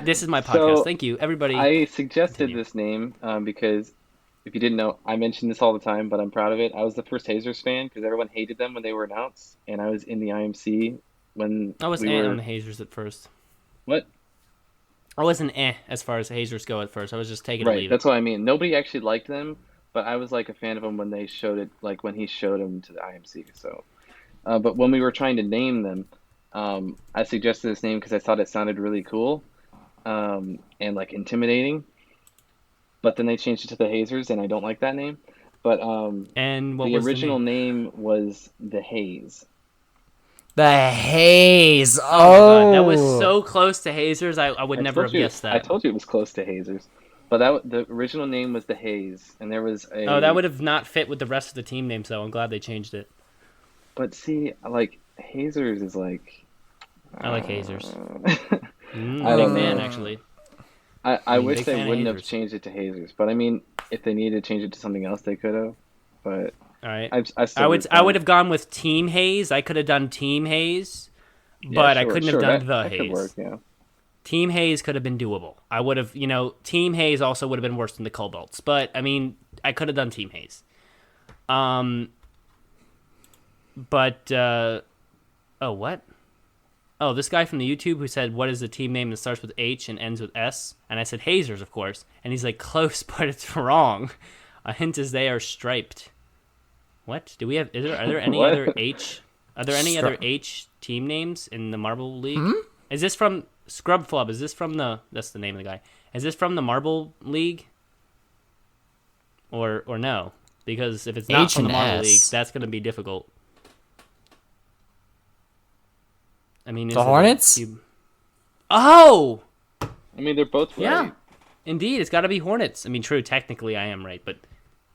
This is my podcast. So, Thank you, everybody. I suggested Continue. this name because if you didn't know, I mention this all the time, but I'm proud of it. I was the first Hazers fan because everyone hated them when they were announced, and I was in the IMC when I was we were. on the Hazers at first. What? I wasn't as far as Hazers go at first. I was just taking it or Right, leave that's it. what I mean. Nobody actually liked them, but I was like a fan of them when they showed it, like when he showed them to the IMC. So, but when we were trying to name them, I suggested this name because I thought it sounded really cool, and like intimidating. But then they changed it to the Hazers, and I don't like that name. But And what the was original the name? name was the Haze. The haze. Oh, Oh, God, that was so close to Hazers. I would never have guessed I that. told you it was close to Hazers, but the original name was the Haze, and there was a. Oh, that would have not fit with the rest of the team names, though. I'm glad they changed it. But see, like Hazers is like. I like Hazers. I Big don't fan, know. actually. I Big wish fan they of wouldn't have Hazers. changed it to Hazers, but I mean, if they needed to change it to something else, they could have. But All right. I still root for I would them. have gone with Team Haze. I could have done Team Haze, Yeah, but I sure, couldn't sure, have done that the could Haze. work, yeah. Team Haze could have been doable. I would have, Team Haze also would have been worse than the Cobalts. But I mean, I could have done Team Haze. But what? Oh, this guy from the YouTube who said, "What is the team name that starts with H and ends with S?" And I said, "Hazers, of course." And he's like, "Close, but it's wrong. A hint is they are striped." What? Do we have? Are there any What? other H? Are there any other H team names in the Marble League? Is this from Scrub Flub? Is this from the? That's the name of the guy. Is this from the Marble League? Or no? Because if it's not H from the and Marble S. League, that's going to be difficult. I mean, is The it a Hornets? cube- Oh, I mean, they're both right. yeah. Indeed, it's got to be Hornets. I mean, true, technically I am right, but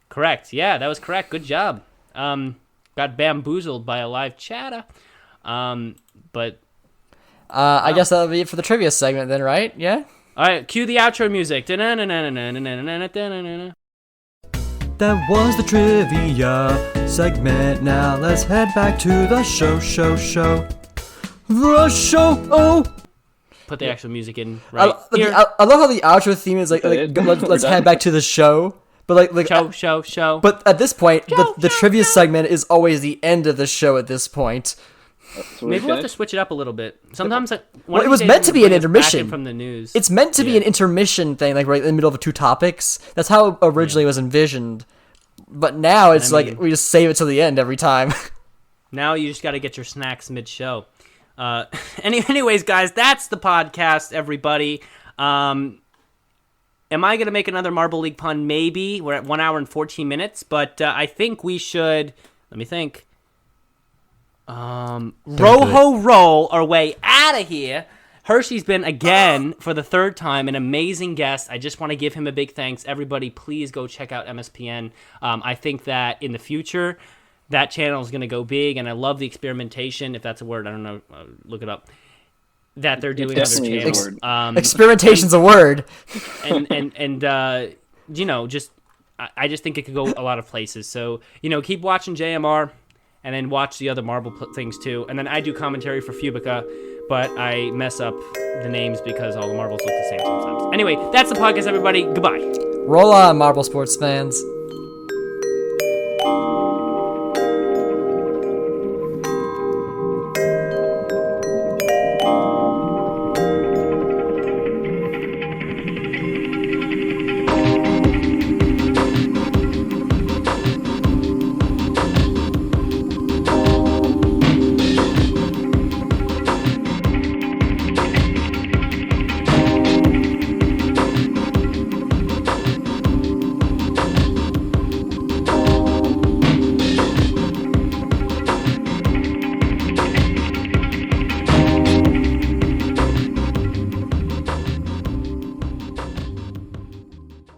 correct. Yeah, that was correct. Good job. Got bamboozled by a live chatter. But I guess that'll be it for the trivia segment then, right? Yeah. all right, cue the outro music. That was the trivia segment. Now let's head back to the show. The show. Oh. Put the actual music in right I here. love how the outro theme is like, it? let's head back to the show. But like Show. But at this point, the show, trivia show. segment is always the end of the show at this point. So we Maybe we'll have to finished? switch it up a little bit. Sometimes, Well, it was meant to be an intermission. from the news. It's meant to be an intermission thing, like right in the middle of two topics. That's how it originally was envisioned. But now it's I mean- like we just save it till the end every time. Now you just got to get your snacks mid-show. Anyways, guys, that's the podcast, everybody. Am I going to make another Marble League pun? Maybe. We're at 1 hour and 14 minutes, but I think we should, let me think, Roho roll our way out of here. Hershy's been, again, for the third time, an amazing guest. I just want to give him a big thanks. Everybody, please go check out MSPN. I think that in the future, that channel is going to go big, and I love the experimentation, if that's a word. I don't know. Look it up. That they're doing on their definitely is a channel. word. Experimentation's a word. And you know, just I just think it could go a lot of places. So, you know, keep watching JMR, and then watch the other Marble things too. And then I do commentary for Fubica, but I mess up the names because all the marbles look the same sometimes. Anyway, that's the podcast, everybody. Goodbye. Roll on, Marble sports fans.